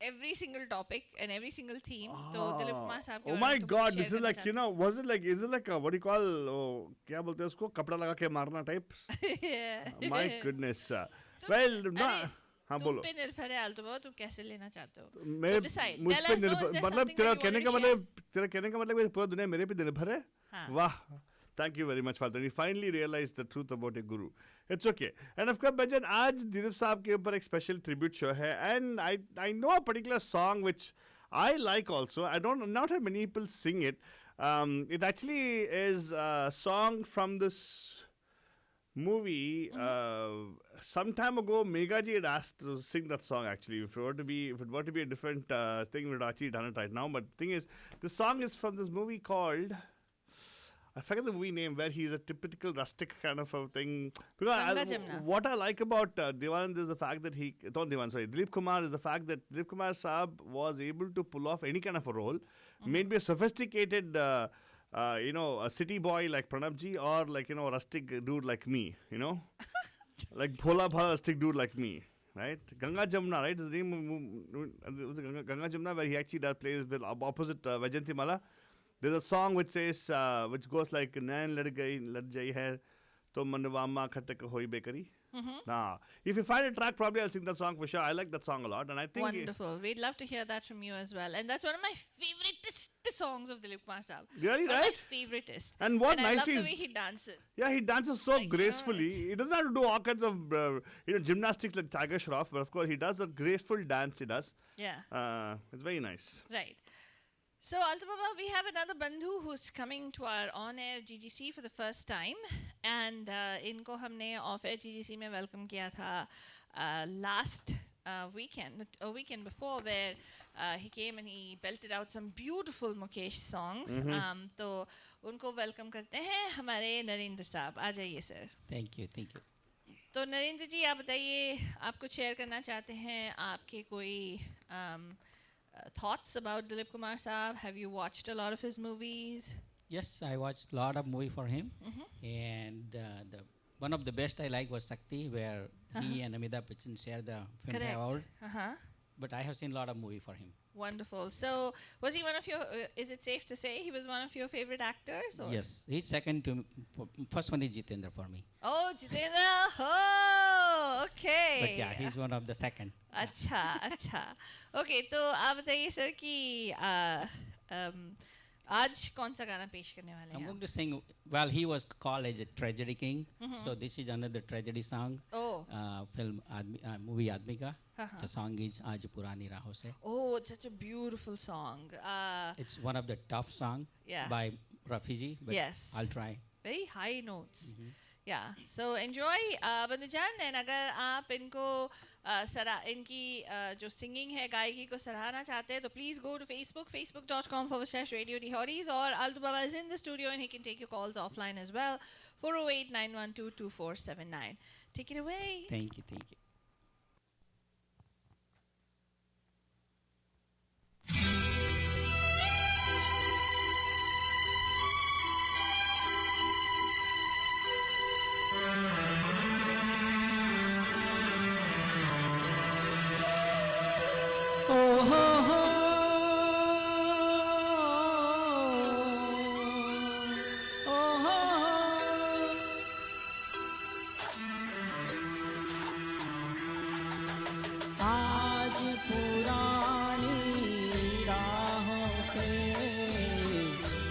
every single topic and every single theme. So Dilip Kumar Saab के Oh बारे my में तुम God! share This is करना like, you know, was it like, is it like a, what do you call? Oh, क्या बोलते हैं उसको? कपड़ा लगा के मारना type? चाहते हो? My goodness. Well, no. हाँ तुम बोलो. पे निर्भर है आलतू बाबा, तुम कैसे लेना चाहते हो? मेरे decide. मुझ Tell पे us, no, निर्भर is there मतलब something तेरा that you कहने want का to मतलब तेरा कहने का मतलब है पूरा दुनिया मेरे पे निर्भर है. हाँ. वाह. Thank you very much, Father. We finally realized the truth about your guru. It's okay. And of course, Bhajan, आज दिलीप साहब के ऊपर एक special tribute show है. And I know a particular song which I like also. I don't, not have many people sing it. It actually is a song from this movie. Some time ago, Megha ji had asked to sing that song. Actually, if it were to be a different thing, we would actually done it right now. But the thing is, the song is from this movie called. I forget the movie name, where he's a typical rustic kind of a thing. Because what I like about Devanand is the fact that Dilip Kumar is the fact that Dilip Kumar Saab was able to pull off any kind of a role, maybe a sophisticated, a city boy like Pranabji, or like, a rustic dude like me, like Bhola Bhala rustic dude like me. Right, Ganga Jamna, right? His name was Ganga Jamna, where he actually plays with opposite Vajanti Mala. There's a song which says, which goes like, "Nain lad jai hai, to manwama khatak hoi bekari." Nah, if you find a track, probably I'll sing that song for sure. I like that song a lot, and I think wonderful. We'd love to hear that from you as well. And that's one of my favoriteest songs of Dilip Kumar Saab. Really, one right? Of my favoriteest. And what I love nicely the way he dances. Yeah, he dances so gracefully. He doesn't have to do all kinds of gymnastics like Tiger Shroff, but of course he does a graceful dance. He does. Yeah. It's very nice. Right. So, Alta Baba, we have another bandhu who's coming to our on-air GGC for the first time. And इनको हमने off-air GGC में welcome किया था last weekend, a weekend before, where he came and he belted out some beautiful Mukesh songs. तो उनको welcome करते हैं हमारे नरेंद्र साहब. आ जाइए सर. Thank you. तो नरेंद्र जी, आप बताइए, आप कुछ शेयर करना चाहते हैं? आपके कोई thoughts about Dilip Kumar Saab? Have you watched a lot of his movies? Yes, I watched a lot of movie for him, and the one of the best I like was Sakti, where he and Amitabh Bachchan share the Filmfare Correct. Award. Uh-huh. But I have seen a lot of movie for him. Wonderful. So, was he one of your? Is it safe to say he was one of your favorite actors? Or? Yes, he's second to first one is Jitendra for me. Oh, Jitendra. Oh, okay. But yeah, he's one of the second. अच्छा अच्छा okay तो आप बताइए sir कि आज कौन सा गाना पेश करने वाले I'm हैं going to sing. Well, he was called as a tragedy king, Mhm. so this is another tragedy song. Oh. Movie Aadmi Ka. Uh-huh. The song is Aaj Purani Raahon Se. Oh, it's such a beautiful song. It's one of the tough song Yeah. by Rafiji, but Yes. I'll try. Very high notes. Yeah. So enjoy बंधुजान and अगर आप इनको इनकी जो singing है गायकी को सराहना चाहते हैं तो please go to facebook.com/Radio Dihauris or Altu Baba is in the studio and he can take your calls offline as well. 408-912-2479. Take it away. Thank you, thank you. आज पुरानी राहों से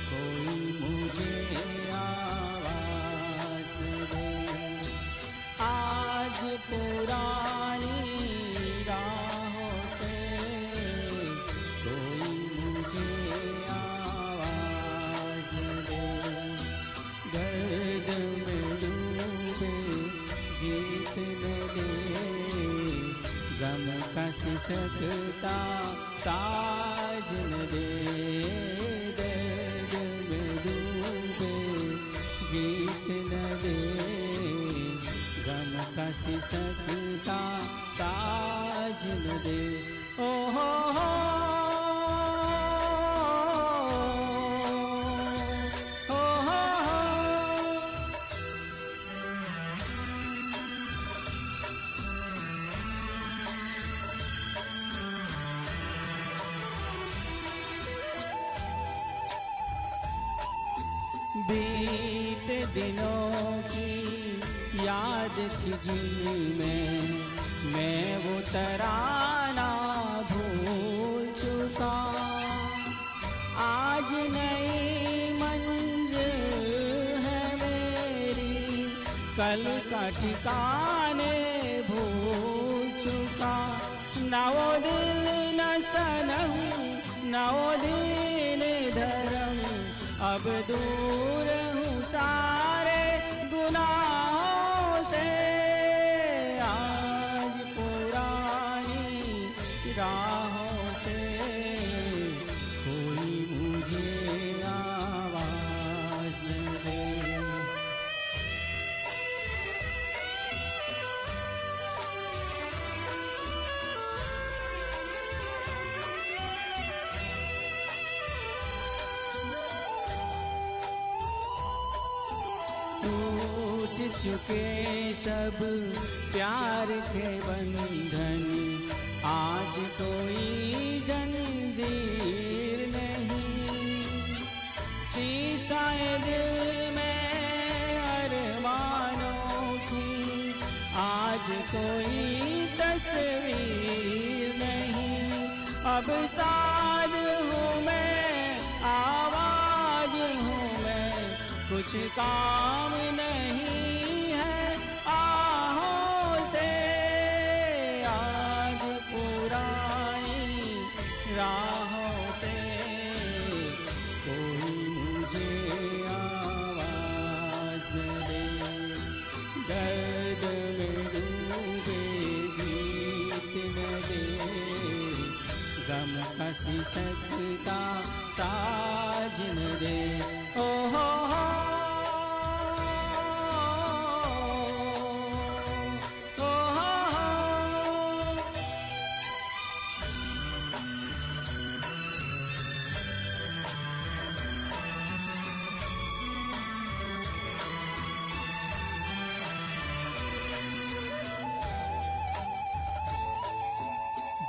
कोई मुझे आवाज न दे। आज पुरानी राहों से कोई मुझे आवाज न दे। दर्द में डूबे गीत न दे। गम का सिसकता साज न दे। दर्द में डूबे गीत न दे। गम का सिसकता साज न दे। ओ हो बीते दिनों की याद थी जिनमें मैं वो तराना भूल चुका। आज नई मंजिल है मेरी कल का ठिकाने भूल चुका। ना वो दिल न सनम ना वो दीन धर्म अब दूर हूँ सारे गुनाहों से। आज पुरानी राहों से कोई मुझे आवाज न दे। टूट चुके सब प्यार के बंधन। आज कोई जंजीर नहीं। शीशाए दिल में अरमानों की आज कोई तस्वीर नहीं। अब साद हूँ मैं आवाज हूँ मैं कुछ काम नहीं है आहों से। आज पुरानी राहों से कोई मुझे आवाज न दे। दर्द में डूबे गीत न दे। गम का सिसकता साज न दे। ओ हो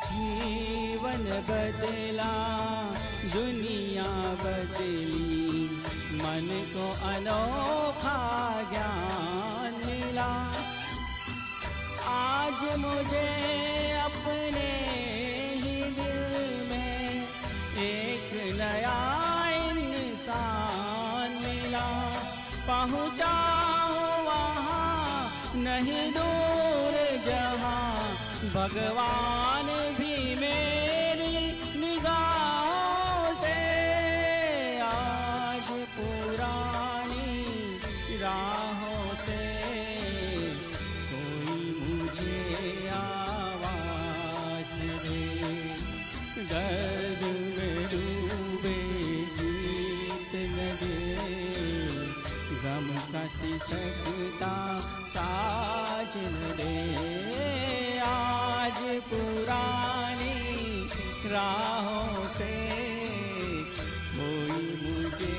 जीवन बदला दुनिया बदली मन को अनोखा ज्ञान मिला आज मुझे अपने ही दिल में एक नया इंसान मिला पहुँचा हूँ वहाँ नहीं दूर जहाँ भगवान भी मेरी निगाहों से आज पुरानी राहों से कोई मुझे आवाज न दे दर्द में डूबे गीत न दे गम का सिसकता साज न दे आज पुरानी राहों से कोई मुझे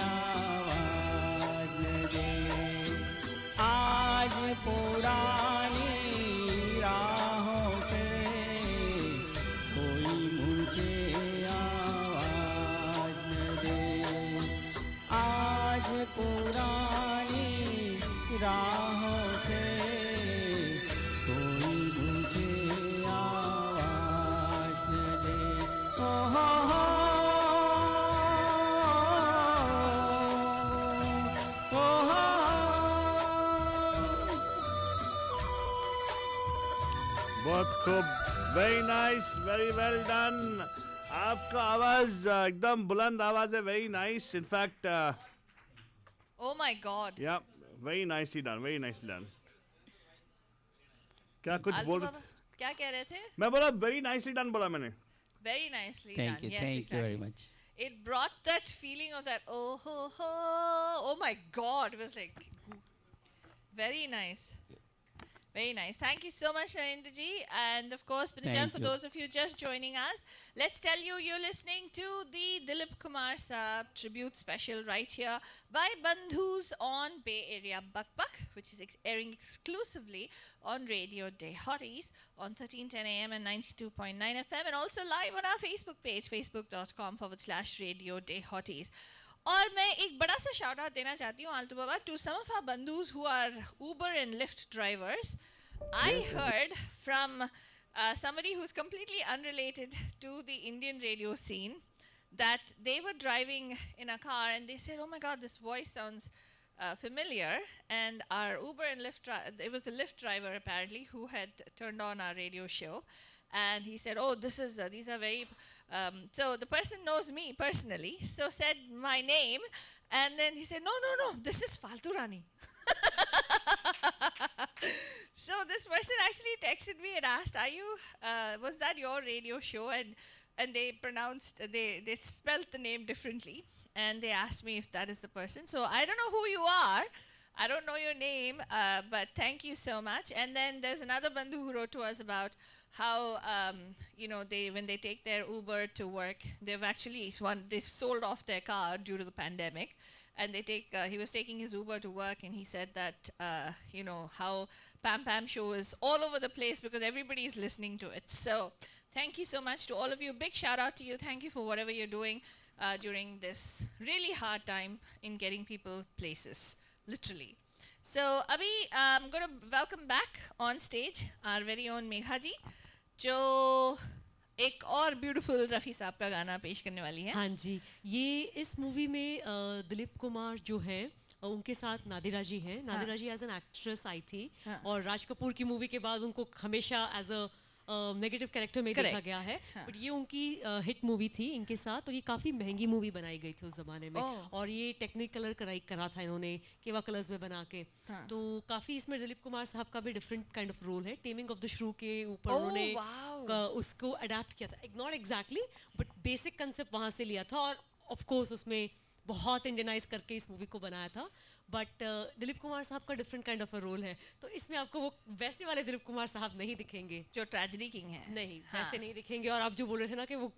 आवाज न दे आज पुरानी राहों से कोई मुझे आवाज न दे आज पुरानी राहों से कोई मुझे आवाज न दे ओ हो बहुत खूब, very nice, very well done. आपका आवाज एकदम बुलंद आवाज है, very nice. In fact Oh my God. या very nicely done, very nicely done. क्या कुछ आल्टू बोल बाबा, क्या कह रहे थे? मैं बोला वेरी नाइसली डन बोला मैंने. Very nicely Thank done. you, Yes, thank exactly. you very much. It brought that feeling of that oh my God, it was like very nice. Very nice. Thank you so much, Narendra ji. And of course, Pinajan, Thank for you. those of you just joining us, let's tell you you're listening to the Dilip Kumar Saab tribute special right here by Bandhus on Bay Area Buck Buck, which is airing exclusively on Radio Day Hotties on 1310 AM and 92.9 FM, and also live on our Facebook page, facebook.com/Radio Day Hotties. और मैं एक बड़ा सा shout out देना चाहती हूँ आल्टू बाबा टू सम ऑफ आवर बंधुस who are Uber and Lyft drivers. I heard from somebody who's completely unrelated to the Indian radio scene that they were driving in a car and they said, oh my God, this voice sounds familiar. And our Uber and Lyft, it was a Lyft driver apparently who had turned on our radio show. And he said, oh, these are very, so the person knows me personally, so said my name. And then he said, no, this is Faltu Rani. So this person actually texted me and asked, was that your radio show? And they pronounced, they spelled the name differently. And they asked me if that is the person. So I don't know who you are. I don't know your name, but thank you so much. And then there's another bandhu who wrote to us about how, when they take their Uber to work, they've sold off their car due to the pandemic. And he was taking his Uber to work, and he said that, how Pam Pam show is all over the place because everybody is listening to it. So thank you so much to all of you. Big shout out to you. Thank you for whatever you're doing during this really hard time in getting people places, literally. So Abhi, I'm going to welcome back on stage our very own Megha ji, जो एक और beautiful Rafi साहब का गाना पेश करने वाली है. हाँ जी, ये इस मूवी में दिलीप कुमार जो हैं उनके साथ नादिरा जी हैं. नादिरा जी एज एन एक्ट्रेस आई थी और राज कपूर की मूवी के बाद उनको हमेशा एज अ नेगेटिव कैरेक्टर में देखा गया है. बट ये उनकी हिट मूवी थी इनके साथ और ये काफ़ी महंगी मूवी बनाई गई थी उस ज़माने में. और ये टेक्निकल कलर करा था इन्होंने केवा कलर्स में बना के. तो काफ़ी इसमें दिलीप कुमार साहब का भी डिफरेंट काइंड ऑफ रोल है. टेमिंग ऑफ द श्रू के ऊपर उन्होंने उसको अडेप्ट किया था. Not exactly but basic concept वहाँ से लिया था और ऑफ कोर्स उसमें बहुत इंडियनाइज करके इस मूवी को बनाया था. बट दिलीप कुमार साहब का different kind of a role है. तो इसमें आपको वो वैसे वाले दिलीप कुमार साहब नहीं दिखेंगे जो ट्रेजेडी किंग है. नहीं, वैसे नहीं दिखेंगे. और आप जो बोल रहे थे ना कि वो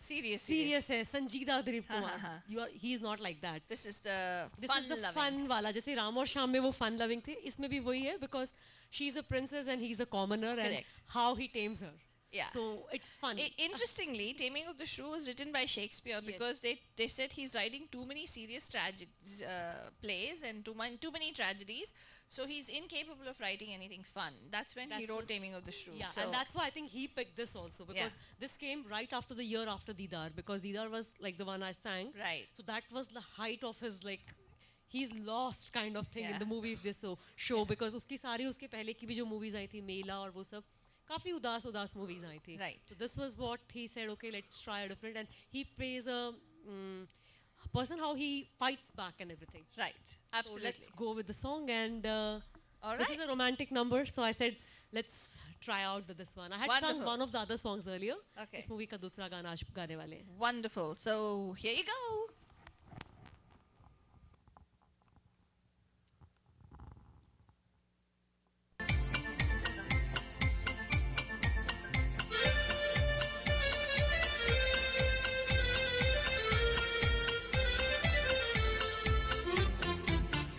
सीरियस है, संजीदा Dilip Kumar, he is not like that. This is the fun वाला. जैसे राम और श्याम में वो फन लविंग थे, इसमें भी वही है because she is a princess and he is a commoner and how he tames her. Yeah. So it's fun. Interestingly, Taming of the Shrew was written by Shakespeare because they said he's writing too many serious plays and too many tragedies, so he's incapable of writing anything fun. That's when he wrote Taming of the Shrew. Yeah, so and that's why I think he picked this also, because this came right after the year after Didar, because Didar was like the one I sang. Right. So that was the height of his like he's lost kind of thing in Yeah. the movie of this show, because उसकी सारी उसके पहले की भी जो movies आई थी मेला और वो सब काफी उदास movies आई थी. Right. So this was what he said, okay, let's try a different, and he plays a person how he fights back and everything. Right. Absolutely. So let's go with the song, and All this right. is a romantic number, so I said let's try out this one. I had sung Wonderful. one of the other songs earlier. Okay. इस movie का दूसरा गाना आज गाने वाले हैं. Wonderful. So here you go.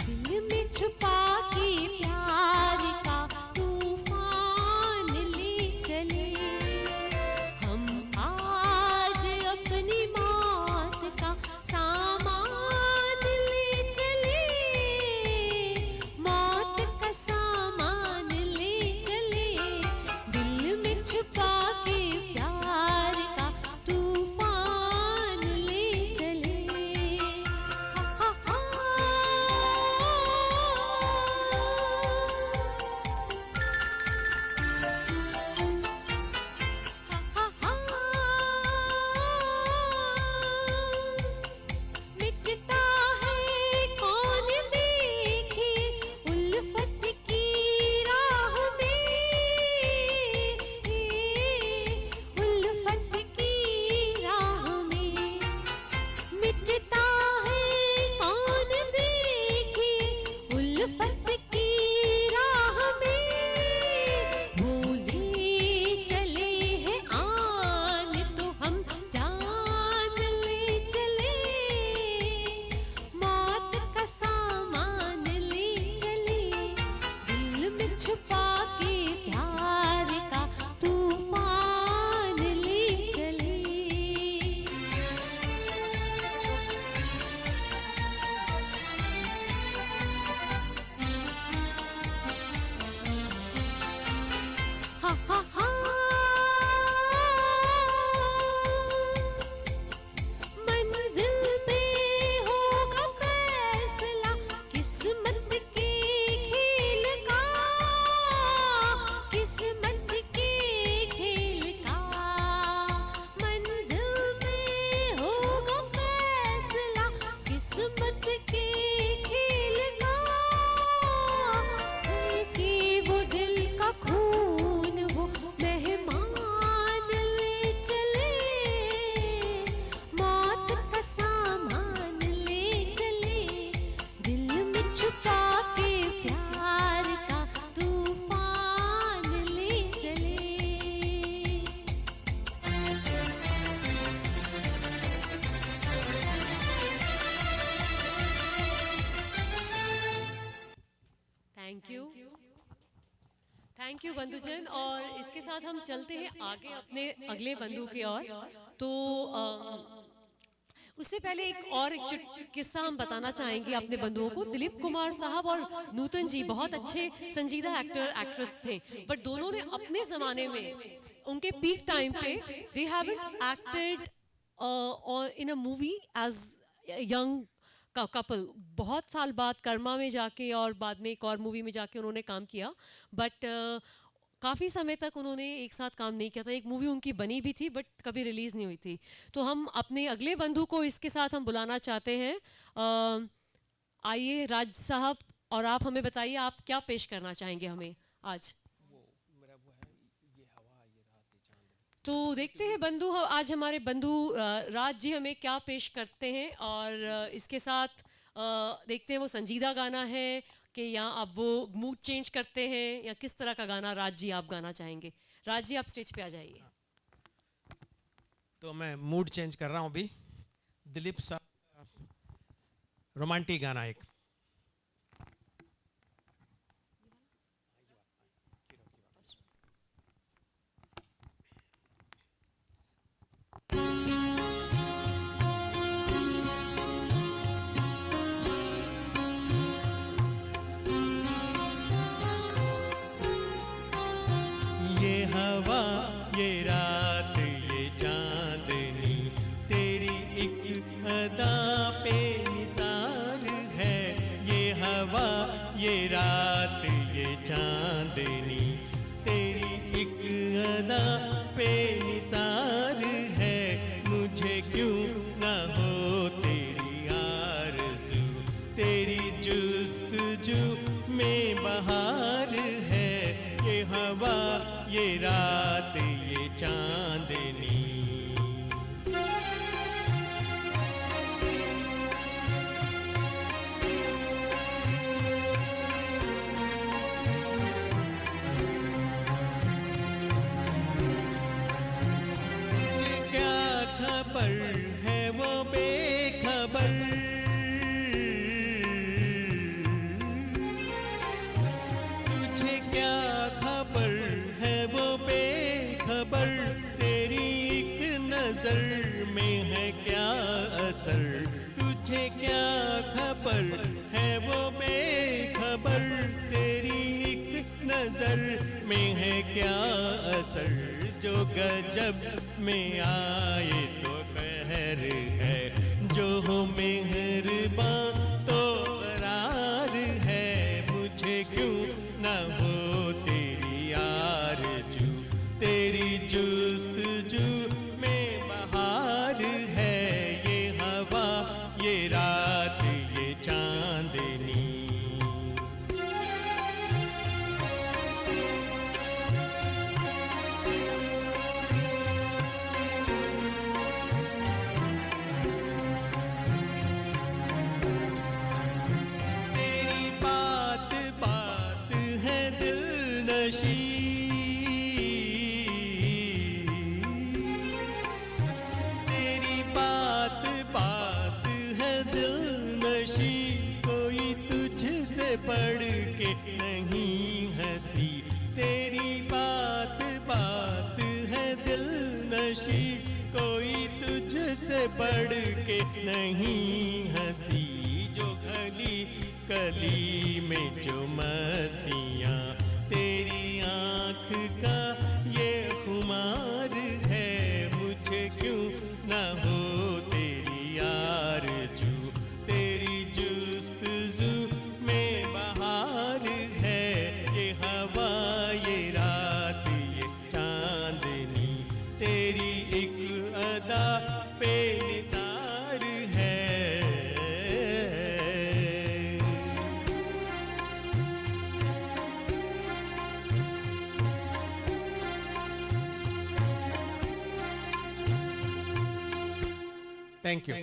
दिल में छुपा के प्यार का तूफान ले चले हम आज अपनी मौत का सामान ले चले मौत का सामान ले चले दिल में छुपा के प्यार का तूफान ले चले हा हा मिटता है कौन देखे उल्फत की राह में उल्फत की राह में मिटता है कौन देखे उल्फत की राह में भूले चले हैं आन तो हम जान ले चले मौत का सामान ले चले दिल में छुपा के प्यार का तूफान ले चले हा हा हा मंजिल पे होगा फैसला किस्मत के खेल का किस्मत के खेल का मंजिल पे होगा फैसला किस्मत के खेल का कि वो दिल का खून वो मेहमान ले चले मौत का सामान ले चले दिल में छुपा के प्यार का तूफान ले चले थैंक यू बंधुजन. और इसके साथ हम चलते हैं आगे अपने अगले बंधु की ओर. तो उससे पहले एक और किस्सा हम बताना चाहेंगे अपने बंधुओं को. दिलीप कुमार साहब और नूतन जी बहुत अच्छे संजीदा एक्टर एक्ट्रेस थे, बट दोनों ने अपने ज़माने में उनके पीक टाइम पे they haven't acted in a movie as young couple. बहुत साल बाद कर्मा में जाके और बाद में एक और मूवी में जाके उन्होंने काम किया, बट काफ़ी समय तक उन्होंने एक साथ काम नहीं किया था. एक मूवी उनकी बनी भी थी बट कभी रिलीज़ नहीं हुई थी. तो हम अपने अगले बंधु को इसके साथ हम बुलाना चाहते हैं. आइए राज साहब, और आप हमें बताइए आप क्या पेश करना चाहेंगे हमें आज. तो देखते हैं बंधु, आज हमारे बंधु राज जी हमें क्या पेश करते हैं. और इसके साथ देखते हैं वो संजीदा गाना है कि या आप वो मूड चेंज करते हैं, या किस तरह का गाना राज जी आप गाना चाहेंगे. राज जी आप स्टेज पे आ जाइए. तो मैं मूड चेंज कर रहा हूँ अभी. दिलीप साहब रोमांटिक गाना एक. हवा ये रात ये चांदनी तेरी एक अदा पे निसार है मुझे क्यों ना हो तेरी आरज़ू तेरी जुस्तजू में बहार है ये हवा ये रात ये चांदनी खबर है वो बेखबर तुझे क्या खबर है वो बेखबर तेरी एक नजर में है क्या असर तुझे क्या खबर है वो बेखबर तेरी एक नजर में है क्या असर जो गजब में आए तो कहर है जो हो मेहरबान तो करार है मुझे क्यों न हो तेरी आरज़ू तेरी जुस्तजू में बहार है ये हवा ये रात ये चांदनी तेरी बात बात है दिल नशी कोई तुझसे बढ़ के नहीं हंसी तेरी बात बात है दिल नशी कोई तुझसे बढ़ के नहीं हंसी जो गली कली में जो मस्तियाँ तेरी आँख का ये खुमार है मुझे क्यों ना हो तेरी आरज़ू तेरी जुस्तजू में बहार है ये हवा ये रात ये चांदनी तेरी एक अदा पे निसार है Thank you.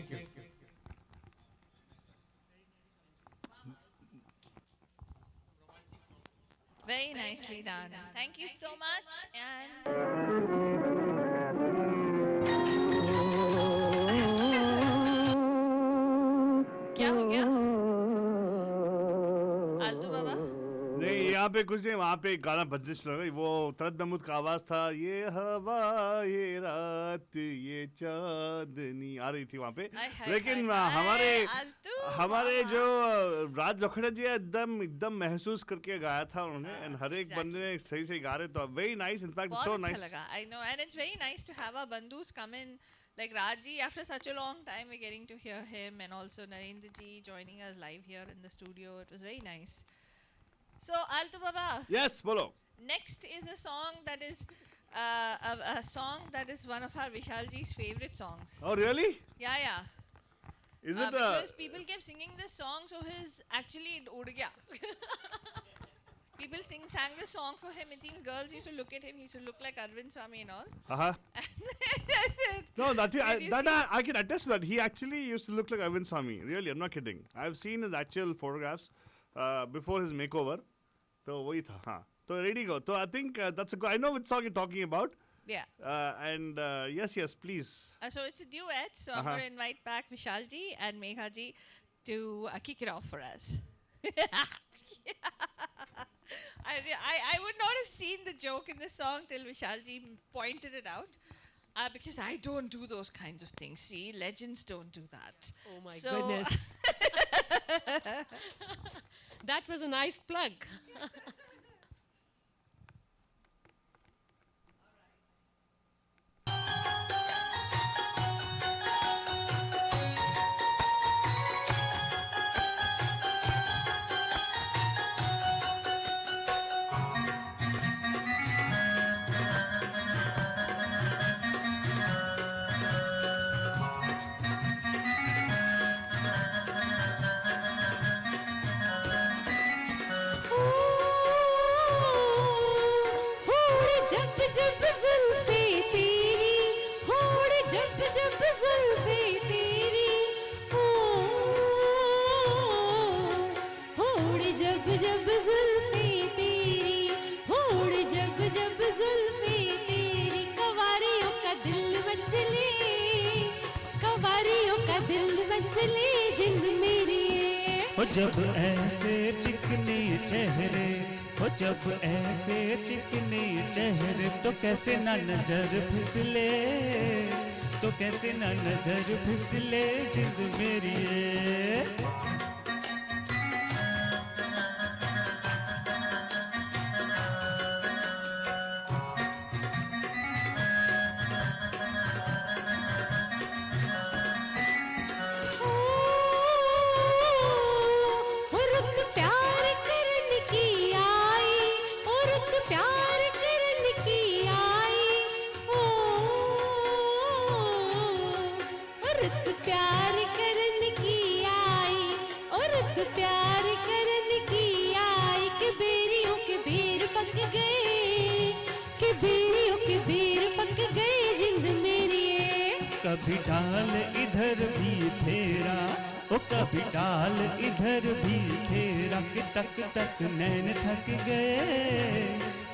Very nicely done. Thank you so much. And क्या हो गया? आलतू बाबा? नहीं यहाँ पे कुछ नहीं वहाँ पे एक गाना बजने शुरू हो गई वो तरत महमूद का आवाज था ये हवा ये रात ये चांदनी आ रही थी वहाँ पे लेकिन हमारे जो राज लोखंडे जी एकदम एकदम महसूस करके गाया था उन्होंने एंड हर एक बंदे ने सही सही गा रहे तो very nice in fact so nice I know, and it's very nice to have our bandhus come in. Like Raji, after such a long time, we're getting to hear him, and also Narendra ji joining us live here in the studio. It was very nice. So, Altu Baba. Yes, bolo. Next is a song that is a song that is one of our Vishal ji's favorite songs. Oh, really? Yeah, yeah. Is it because people kept singing this song, so his actually it ud gaya. People sang this song for him. It seemed girls used to look at him. He used to look like Arvind Swamy and all. No, I can attest to that. He actually used to look like Arvind Swamy. Really, I'm not kidding. I've seen his actual photographs before his makeover. So, wahi tha. Haan. So, ready go. So, I think that's a good. I know which song you're talking about. Yeah. And yes, please. So, it's a duet. So, I'm going to invite back Vishal ji and Megha ji to kick it off for us. I would not have seen the joke in this song till Vishal ji pointed it out. Because I don't do those kinds of things. See, legends don't do that. Oh my goodness. That was a nice plug. जब जुल्फे तेरी, होड़ जब जब जुल्फे तेरी, होड़ जब जब जुल्फे तेरी, होड़ जब जब जुल्फे तेरी, कवारियों का दिल मचले, कवारियों का दिल मचले जिंद मेरी। हो जब ऐसे चिकने चेहरे, हो जब ऐसे चिकने चेहरे, तो कैसे ना नजर फिसले, तो कैसे ना नजर फिसले जिंद मेरी। औरत प्यार करने की आई, औरत प्यार करने की आई, औरत प्यार करने की आई, औरत प्यार करने की आई, कि बेरियों के बेर पक गए, कि बेरियों के बेर पक गए जिंद मेरी। कभी डाल इधर भी फेरा, ओ कभी डाल इधर भी फेरा, कि तक तक नैन थक गए,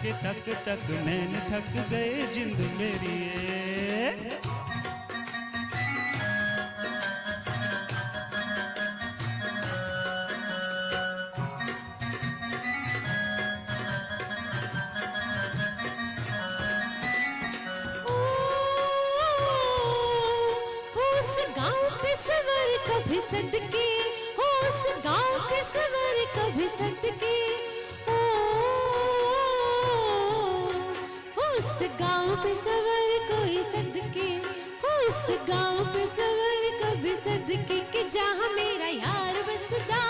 कि तक तक नैन थक गए जिंद मेरी। उस गांव पे सवर कभी सदके, उस गांव पे सवर कभी सदके, उस गांव पे सवर कोई सदके, उस गांव पे सवर कभी सदके, कि जहाँ मेरा यार बसदा,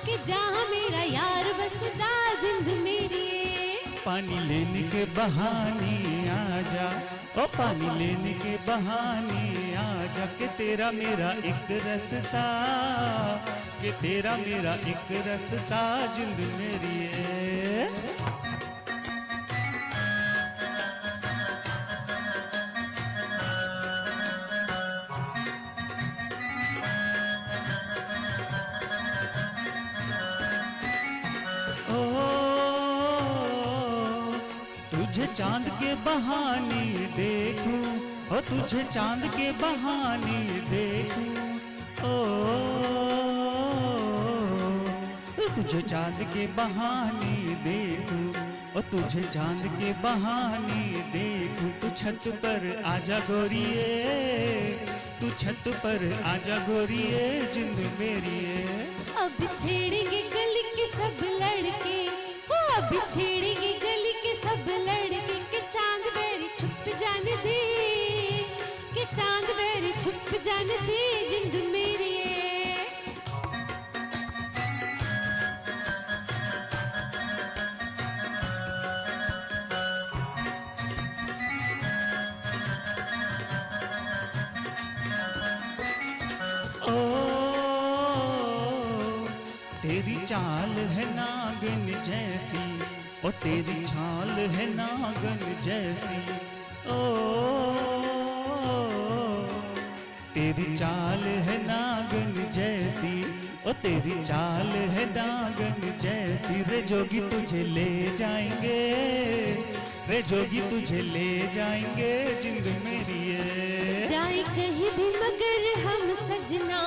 कि जहाँ मेरा यार बसदा जिंद मेरी। पानी लेने के बहाने आजा, ओ पानी लेने के बहाने आजा, कि तेरा मेरा एक रास्ता, कि तेरा मेरा एक रास्ता जिंद मेरी। तुझे चांद के बहाने देखूं, ओ तुझे चांद के बहाने देखूं, ओ तुझे चांद के बहाने देखूं, ओ तुझे चांद के बहाने देखूं, तू छत पर आजा गोरिए, तू छत पर आजा गोरिए जिंद मेरी। अब छेड़ेंगे गली के सब लड़के, हो अब छेड़ेंगे गली के सब लड़के, के चांद बेरी छुप जाने दे, के चांद बेरी छुप जाने दे जिंद मेरी। तेरी चाल है नागन जैसी, ओ तेरी चाल है नागन जैसी, ओ तेरी चाल है नागन जैसी, ओ तेरी चाल है नागन जैसी। रे जोगी तुझे ले जाएंगे, रे जोगी तुझे ले जाएंगे जिंद मेरी। जाए कहीं भी मगर हम सजना,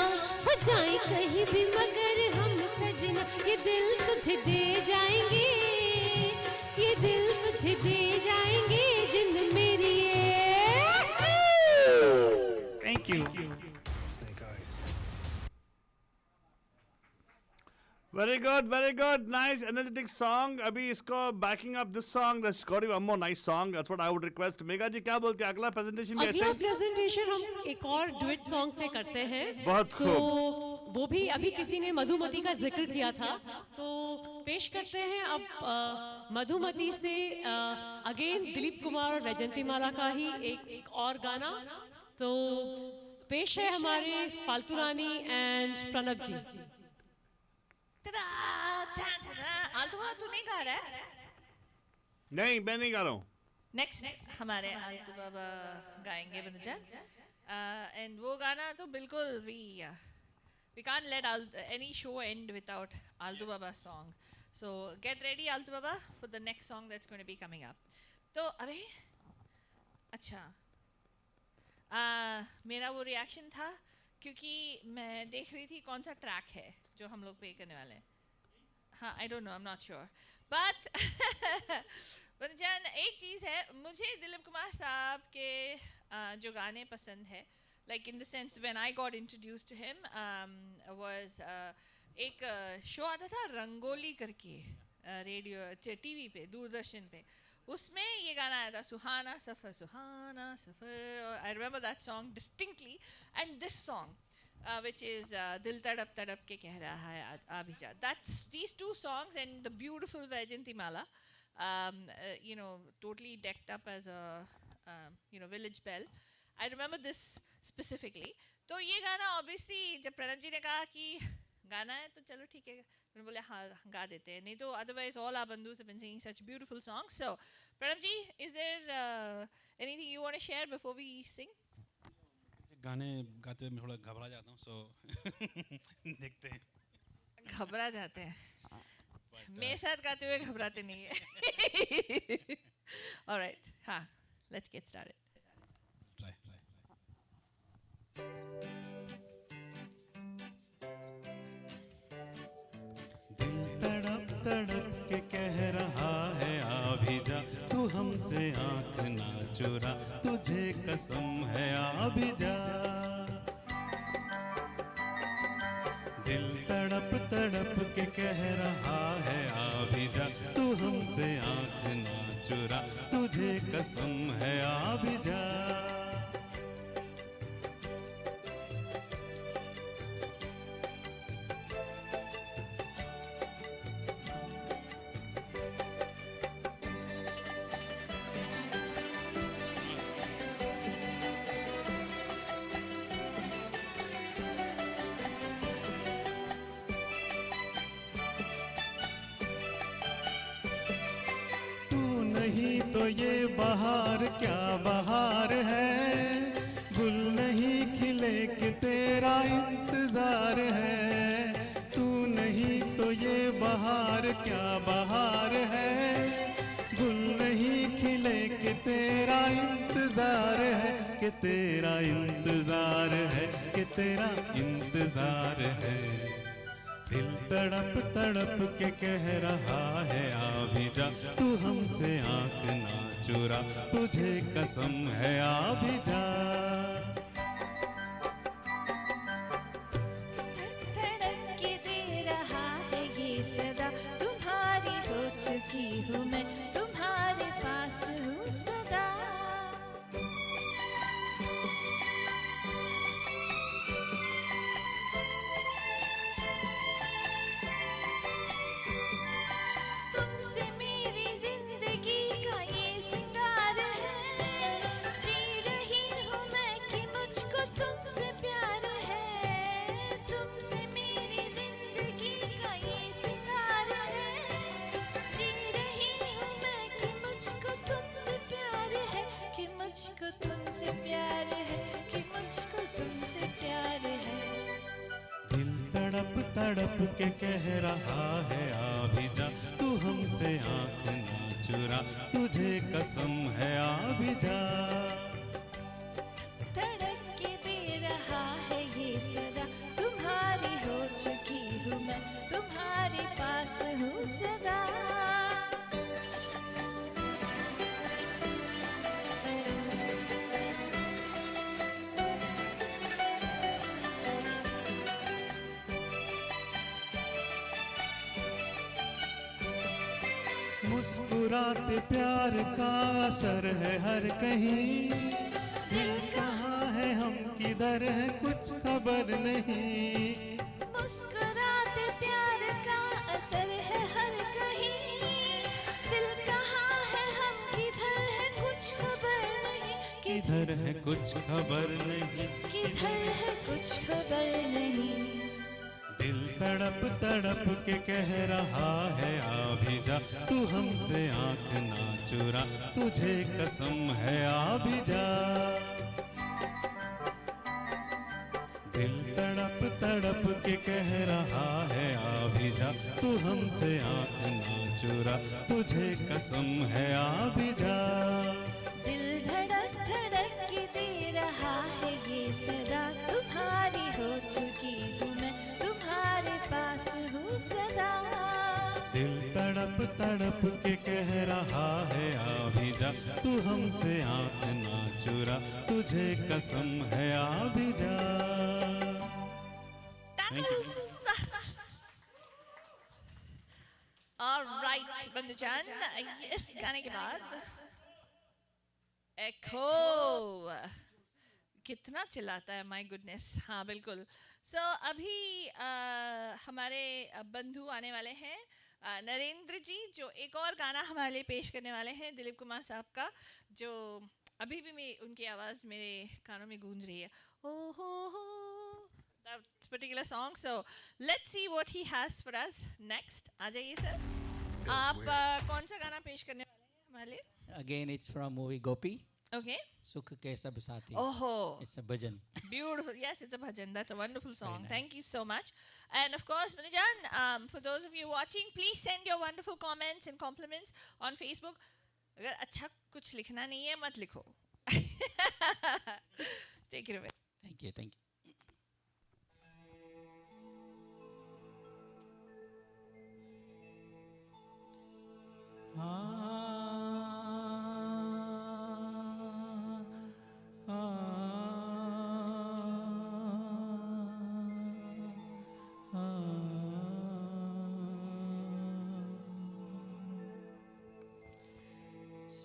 हो जाए कहीं भी मगर हम सजना, ये दिल तुझे दे जाएंगे, ये दिल तुझे दे जाएंगे जिंद मेरी। Thank you. Very good, nice, energetic song. अभी इसको backing up this song, there's got to be one more nice song. That's what I would request. Megha जी क्या बोलते हैं? अगला presentation भी ऐसे अगला ही? प्रेजेंटेशन हम एक और डुएट सॉन्ग से करते हैं। बहुत तो वो भी अभी किसी ने मधुमती का जिक्र किया था, तो पेश करते हैं अब मधुमती से अगेन दिलीप कुमार और वैजंती माला का ही एक और गाना। तो पेश है हमारे फाल्तू रानी एंड प्रणब जी। आल्तुमा तू नहीं गा रहा है? नहीं, मैं नहीं गा रहा हूँ। नेक्स्ट हमारे आलतू बाबा गाएंगे बंजन एंड वो गाना तो बिल्कुल we can't let any show end without Altu Baba song. So get ready Altu Baba for the next song that's going to be coming up. तो अबे अच्छा मेरा वो रिएक्शन था क्योंकि मैं देख रही थी कौन सा ट्रैक है जो हम लोग पे करने वाले हैं. हाँ I don't know I am not sure but बंजन एक चीज़ है मुझे दिलीप कुमार साहब के जो गाने पसंद है like in the sense when I got introduced to him was एक शो आता था रंगोली करके रेडियो टीवी पे दूरदर्शन पे उसमें ये गाना आया था सुहाना सफ़र I remember that song distinctly and this song which is दिल तड़प तड़प के कह रहा है आभिजा. That's these two songs and the beautiful Vaijayanti Mala you know totally decked up as a you know village bell. I remember this specifically. तो ये गाना obviously जब प्रणव जी ने कहा कि गाना है तो चलो ठीक है मैंने बोले हाँ गा देते हैं नहीं तो otherwise all our bandhus have been singing such beautiful songs. So Pranav ji, is there anything you want to share before we sing? गाने गाते हुए मैं थोड़ा घबरा जाता हूँ so देखते हैं. घबरा जाते हैं मेरे साथ गाते हुए घबराते नहीं है. All right, हाँ let's get started. दिल तड़प तड़प के कह रहा है आ भी जा तू हमसे आँख ना चुरा तुझे कसम है आ भी जा. दिल तड़प तड़प के कह रहा है आ भी जा तू हमसे आँख ना चुरा तुझे कसम है आ भी जा. नहीं तो ये बहार क्या बहार है गुल नहीं खिले कि तेरा इंतजार है. तू नहीं तो ये बहार क्या बहार है गुल नहीं खिले कि तेरा इंतजार है कि तेरा इंतजार है कि तेरा इंतजार है. दिल तड़प तड़प के कह रहा है आ भी जा तू हमसे आँख ना चुरा तुझे कसम है आ भी जा. धड़क के दे रहा है ये सदा तुम्हारी हो चुकी हूँ मैं तुम्हारे पास हूँ सदा. तुमसे मेरी जिंदगी का ये सिंगार है जी रही हूँ मैं कि मुझको तुमसे प्यार है. तुमसे मेरी जिंदगी का ये सिंगार है जी रही हूँ मैं कि मुझको तुमसे प्यार है कि मुझको तुमसे प्यार है कि मुझको तुमसे प्यार है. दिल तड़प तड़प के कह रहा है आ भी जा तू हमसे आँख ना चुरा तुझे कसम है आ भी जा. धड़क के दे रहा है ये सदा तुम्हारी हो चुकी हूँ मैं तुम्हारे पास हूँ सदा. मुस्कुराते प्यार का असर है हर कहीं दिल कहाँ है हम किधर है कुछ खबर नहीं. मुस्कुराते प्यार का असर है हर कहीं दिल कहाँ है हम किधर है कुछ खबर नहीं. किधर है कुछ खबर नहीं किधर है कुछ खबर नहीं. दिल तड़प तड़प के कह रहा है आ भी जा, तू हमसे आंख ना चुरा, तुझे कसम है आ भी जा। दिल तड़प तड़प के कह रहा है आ भी जा, तू हमसे आंख ना चुरा, तुझे कसम है आ भी जा। दिल धड़क धड़क के दे रहा है ये सदा, तुम्हारी हो चुकी हूँ मैं, तुम्हारे पास हूँ सदा। दिल तड़प तड़प के कह रहा है आ भी जा, तू हमसे आंख ना चुरा, तुझे कसम है आ भी जा। ऑलराइट बंधुजान, इस गाने के बाद एको कितना चिल्लाता है, माय गुडनेस। हाँ बिल्कुल। सो अभी हमारे बंधु आने वाले हैं, नरेंद्र जी, जो एक और गाना हमारे लिए पेश करने वाले हैं दिलीप कुमार साहब का, जो अभी भी मैं उनकी आवाज़ मेरे कानों में गूंज रही है। ओ हो that particular song. So let's see what he has for us next. आ जाइए सर। आप कौन सा गाना पेश करने वाले हैं हमारे लिए? Again, it's from movie Gopi. Okay. Sukh ke sab saathi. Oh. It's a bhajan. Beautiful. Yes, it's a bhajan. That's a wonderful song. Nice. Thank you so much. And of course, Manujan, for those of you watching, please send your wonderful comments and compliments on Facebook. अगर अच्छा कुछ लिखना नहीं है मत लिखो। Take it away. Thank you. Thank you.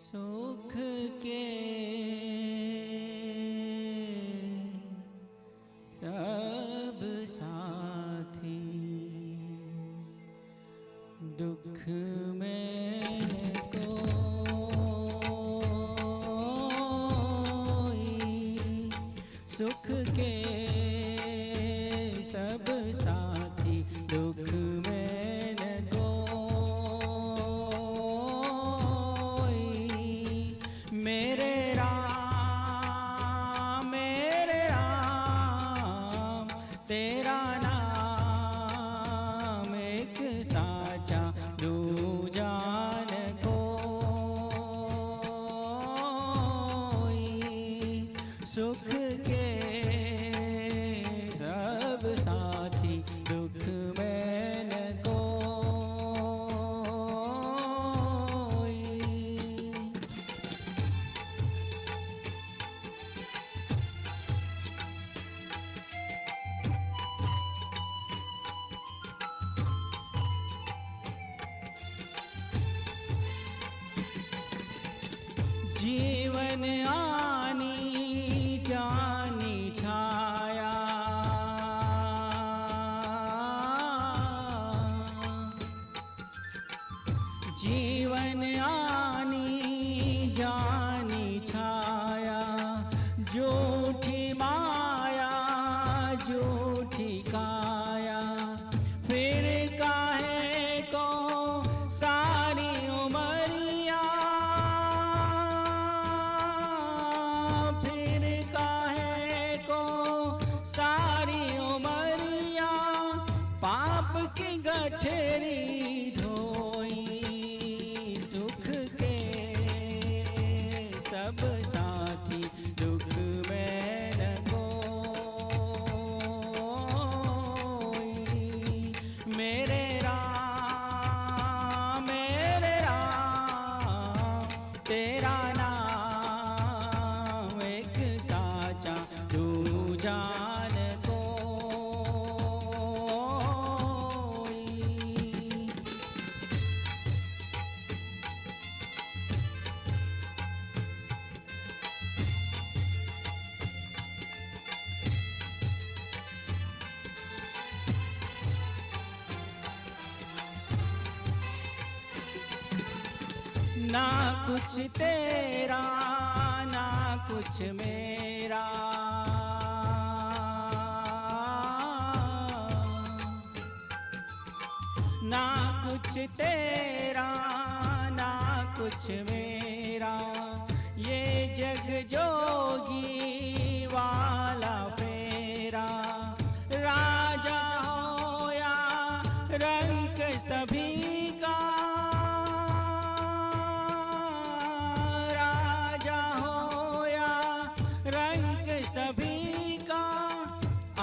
सुख के सब साथी, दुख में कोई, सुख के सब साथी, दुख में न कोई। मेरे राम तेरा नाम एक साचा, दूजा न कोई। सुख के सब साथी, दुख में न कोई। जीवन आनी जानी छाया, जीवन आनी जानी छाया, झूठी माया झूठी काया, फिर काहे को सारी उमरिया, फिर काहे को सारी उमरिया, पाप की गठरी ढोई। सुख के सब साथी, दुख में न कोई। मेरे राम तेरा नाम एक साचा, दूजा न कोई। ना कुछ तेरा ना कुछ मेरा, ना कुछ तेरा ना कुछ मेरा, ये जग जोगी वाला फेरा। राजा हो या रंग सभी का, राजा हो या रंग सभी का,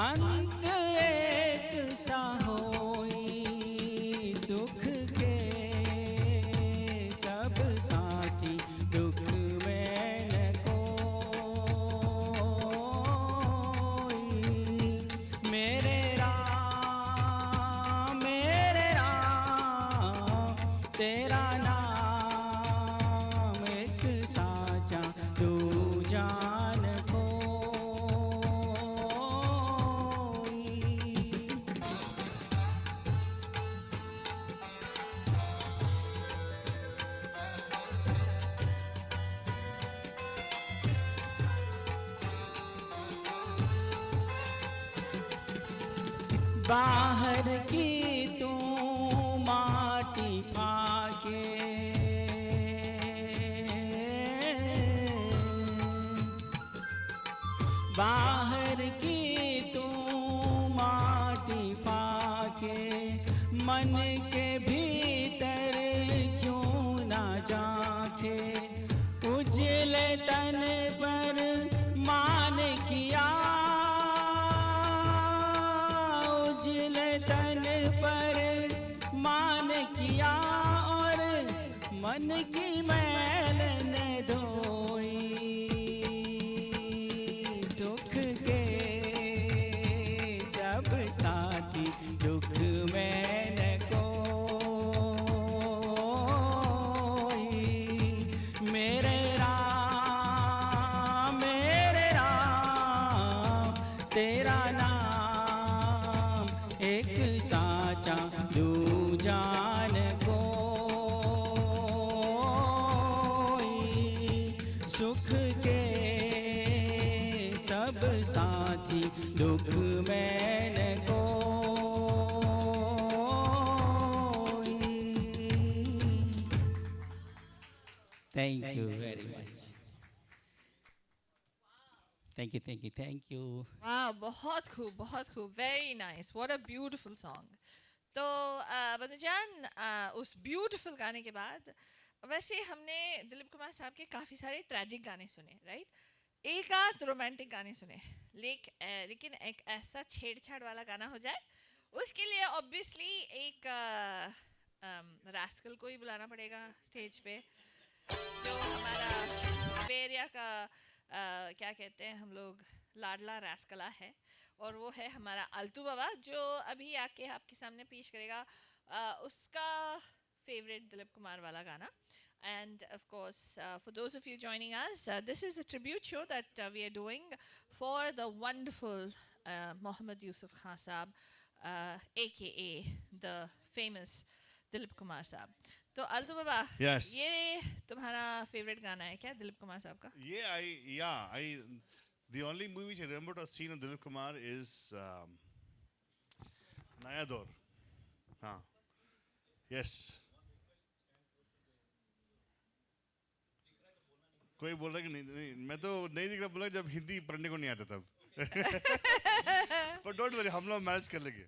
अंत एक सा होई। सुख के सब साथी, दुख में न कोई। मेरे राम तेरा नाम एक साचा, तू जान बाहर की तू माटी फाके, बाहर की तू माटी फाके, मन के भीतर क्यों ना जाके। उजले तन पर मान किया, उजले तन पर मान किया, और मन की मैल न धोई। सुख के सब साथी, दुख में न कोई। मेरे राम तेरा नाम एक साचा, दू जान कोई। सुख के सब साथी, दुख में न कोई। Thank you very much. Thank you, thank you, thank you. वाह, बहुत खूब, very nice, what a beautiful song. तो बंदूजान, उस ब्यूटीफुल गाने के बाद वैसे हमने दिलीप कुमार साहब के काफ़ी सारे ट्रैजिक गाने सुने, राइट? एक आध रोमांटिक गाने सुने, लेकिन एक ऐसा छेड़छाड़ वाला गाना हो जाए, उसके लिए ऑब्वियसली एक रास्कल को ही बुलाना पड़ेगा स्टेज पे, जो हमारा बेरिया का क्या कहते हैं हम लोग, लाडला रास्कला है, और वो है हमारा आल्तू बाबा, जो अभी आके आपके सामने पेश करेगा उसका फेवरेट दिलीप कुमार वाला गाना. And of course, for those of you joining us, this is a tribute show that we are doing for the wonderful Mohammad Yusuf Khan Saab, aka the famous Dilip Kumar Saab. तो आल्तू बाबा, Yes. ये तुम्हारा favourite गाना है क्या दिलीप कुमार साहब का? The only movie which I remember to have seen of Dilip Kumar is Naya Daur. हाँ, yes. कोई बोल रहा है कि नहीं, मैं तो नहीं दिख रहा बोला जब हिंदी पढ़ने को नहीं आता तब. But don't worry, हम लोग मैनेज कर लेंगे.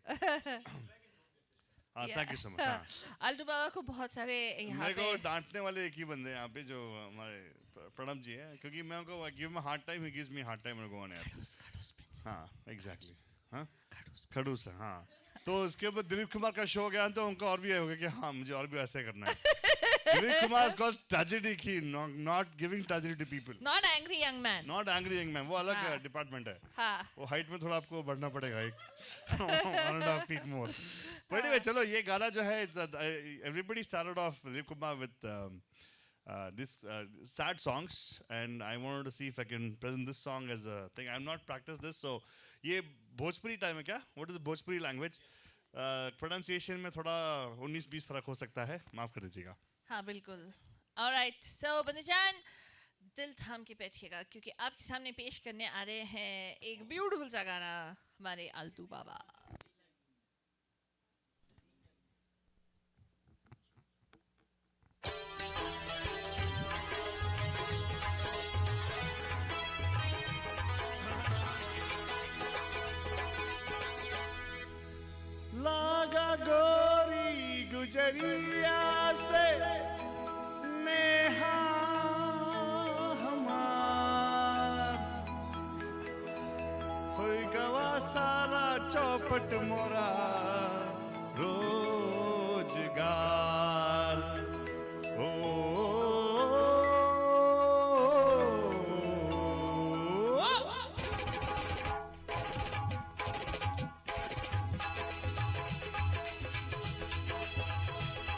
हाँ, thank you so much. आल्तू बाबा को बहुत सारे यहाँ मेरे पे को डांटने वाले एक ही बंदे हैं यहाँ पे जो हमारे प्रणब जी हैं, क्योंकि मैं उनको give him a hard time, he gives me a hard time. हाँ, exactly. हाँ, खड़ूस है, हाँ. तो उसके बाद दिलीप कुमार का शो गया तो उनको और भी हो गया कि हाँ मुझे और भी ऐसे करना है. Dilip Kumar has got tragedy की, not giving tragedy to people. Not angry young man. Not angry young man, वो अलग डिपार्टमेंट है. हाँ. वो हाइट में थोड़ा आपको बढ़ना पड़ेगा एक 1.5 feet more. But anyway, चलो ये गाना जो है, everybody started off Dilip Kumar with this sad songs, and I wanted to see if I can present this song as a thing. I have not practiced this, so ये Bhojpuri time है क्या? What is the Bhojpuri language? Pronunciation में थोड़ा 19-20 फर्क हो सकता है, माफ कर दीजिएगा. हाँ बिल्कुल. Alright, so बंदूजान दिल थाम के बैठिएगा, क्योंकि आपके सामने पेश करने आ रहे हैं एक ब्यूटीफुल सा गाना हमारे आल्तू बाबा. नगरिया से नेहा हमार होई गवा सारा चौपट मोरा रोजगार ओ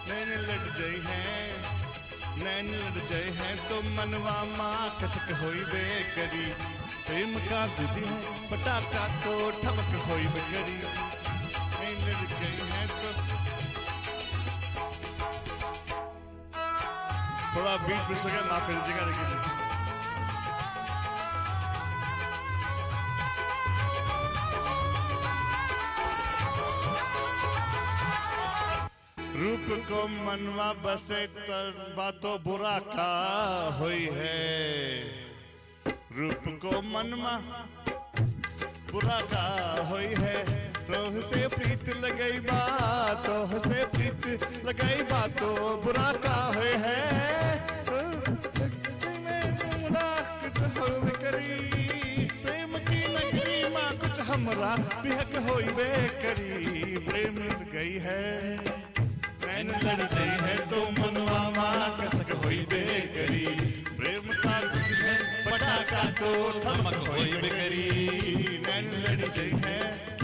नैन लड़ जाई हैं नैन लड़ जाई हैं तो मनवा माँ कटक होई बे करी प्रेम का गुजी है पटाखा तो ठमक होई बे करी नैन लड़ गई हैं तो थोड़ा बीच मिस हो गया माफ कर दीजिएगा लेकिन रूप को मनवा बसे बातों बुरा का होई है रूप को मनवा बुरा का होई है रोह से प्रीत लगई बातों से प्रीत लगई बातों बुरा का होई है प्रेम की नगरी माँ कुछ हमरा बिहक होई बे करी प्रेम गई है नैन लड़ गई है तो मनवा माँ कसक होई बे करी प्रेम का कुछ है पटाखा तो ठमक होई बे करी नैन लड़ गई है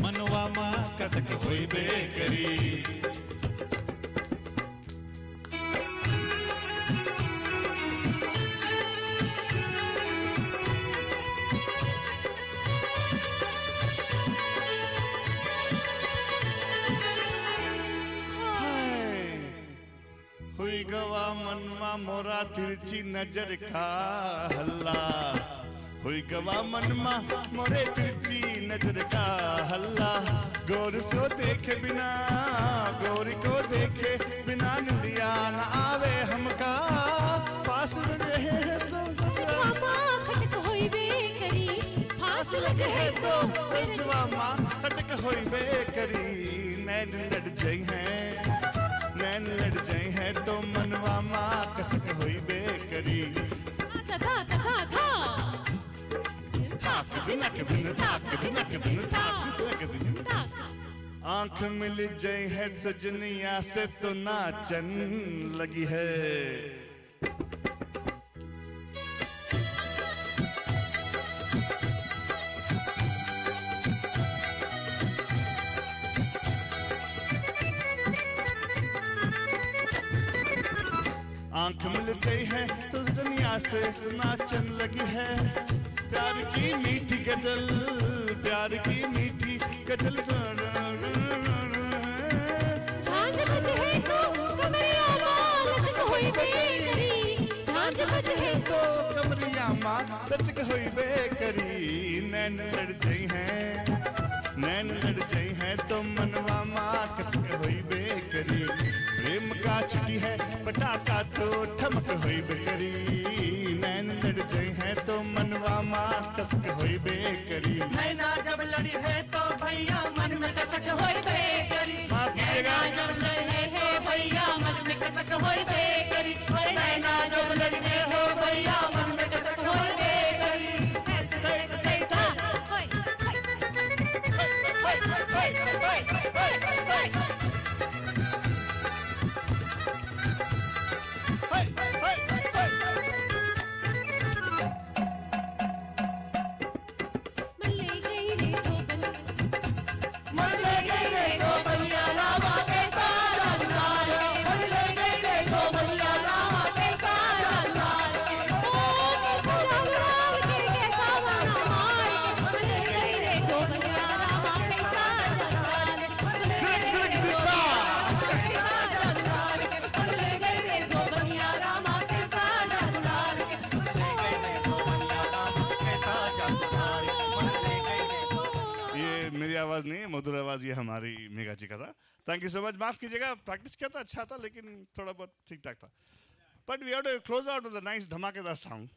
मनवा माँ कसक होई बे करी हुई गवा मनवा मोरा तिरछी नजर का हल्ला हुई गवा मनवा मोरे तिरछी नजर का हल्ला गौर से देखे बिना गौरी को देखे बिना निंदिया न आवे हमका पास लगे है तो खटक होई बे करी फास लगे है तो माँ खटक होई बे करी नैन लड़ जाई हैं नैन लड़ जाई है तो मनवा माँ कसक होई बे करी आंख मिल जाई है सजनिया से तो नाचन लगी है आंख मिल गई है तो दुनिया से नाचन लगी है प्यार की मीठी गजल प्यार की मीठी गजल झांझ बजे है तो कमरिया माँ लचक होई बे करी झांझ बजे है तो कमरिया माँ लचक होई बे करी नैन लड़ जाई हैं नैन लड़ जाई हैं तो मनवा माँ कसक होई बे करी प्रेम का छुट्टी है पटाखा तो ठमक होई बे करी नैन लड़ जाई हैं तो मनवा माँ कसक होई बे करी नैना जब लड़ी है तो भैया मन में कसक होई बे करी नैना जब लड़ी है भैया मन में कसक होई बे करी नैना जब लड़ी है भैया मन में कसक होई बे करी आवाज नहीं मधुर आवाज ये हमारी मेघा जी का था थैंक यू सो मच माफ कीजिएगा प्रैक्टिस किया था अच्छा था लेकिन थोड़ा बहुत ठीक ठाक था but we have to close out with a nice धमाकेदार song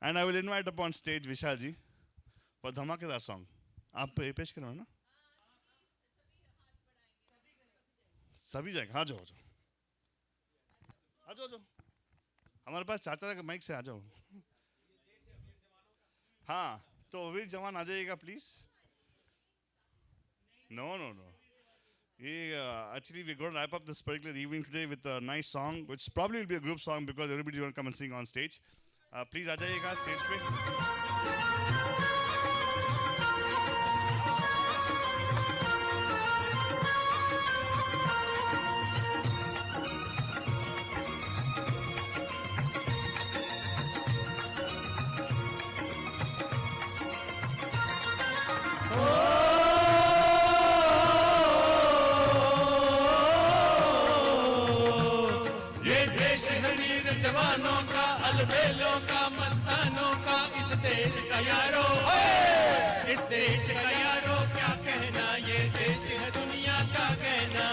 and I will invite upon stage Vishal ji for धमाकेदार सॉन्ग आप पेश करो ना सभी जगह हाँ जाओ आ जाओ हमारे पास चाचा का माइक से आ जाओ हाँ तो वीर जवान आ जाइएगा please no actually we're going to wrap up this particular evening today with a nice song which probably will be a group song because everybody's going to come and sing on stage please आ जाइएगा stage पे जवानों का अलबेलों का मस्तानों का इस देश का यारो इस देश का यारो क्या कहना ये देश है दुनिया का कहना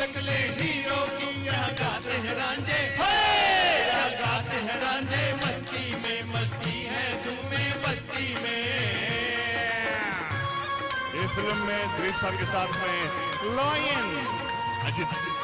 शक्लें हीरो की यहाँ गाते हैं रांझे यहाँ गाते हैं रांझे मस्ती है झूमे बस्ती में ये फिल्म में दिलीप साहब के साथ में लॉयन अजित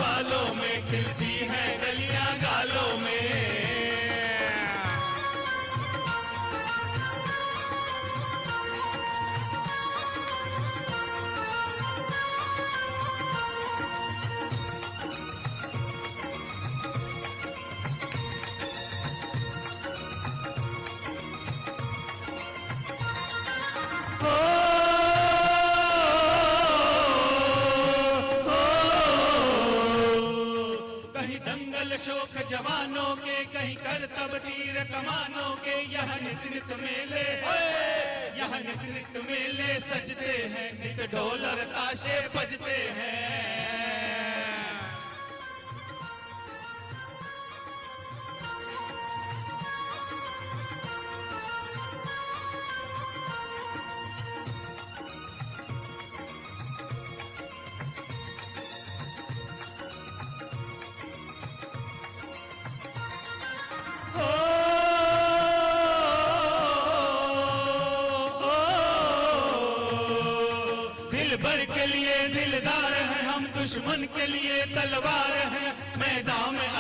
बालों में खिलती है गलियां गालों में शोक जवानों के कहीं करतब तीर कमानों के यह नित नित मेले यह नित नित मेले सजते हैं नित ढोल और ताशे बजते हैं दिलबर के लिए दिलदार हैं हम दुश्मन के लिए तलवार हैं मैदान में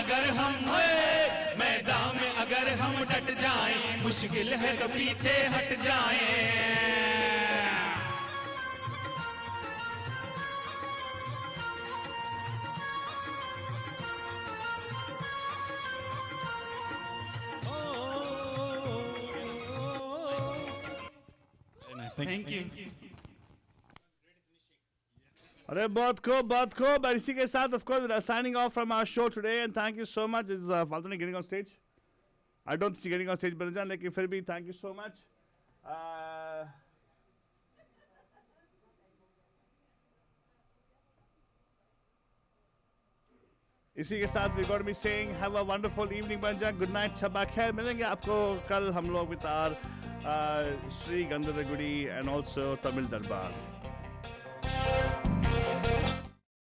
अगर हम डट जाएं मुश्किल है तो पीछे हट जाएं Thank you. अरे बहुत खूब इसी के साथ of course we are signing off from our show today and thank you so much. Is Faltani getting on stage? I don't see getting on stage Banjan लेकिन फिर भी thank you so much. इसी के साथ we got to be saying have a wonderful evening Banjan. Good night. शब्बा खैर मिलेंगे आपको कल हम लोग with our Sri Gandhara Gudi and also Tamil Darbar.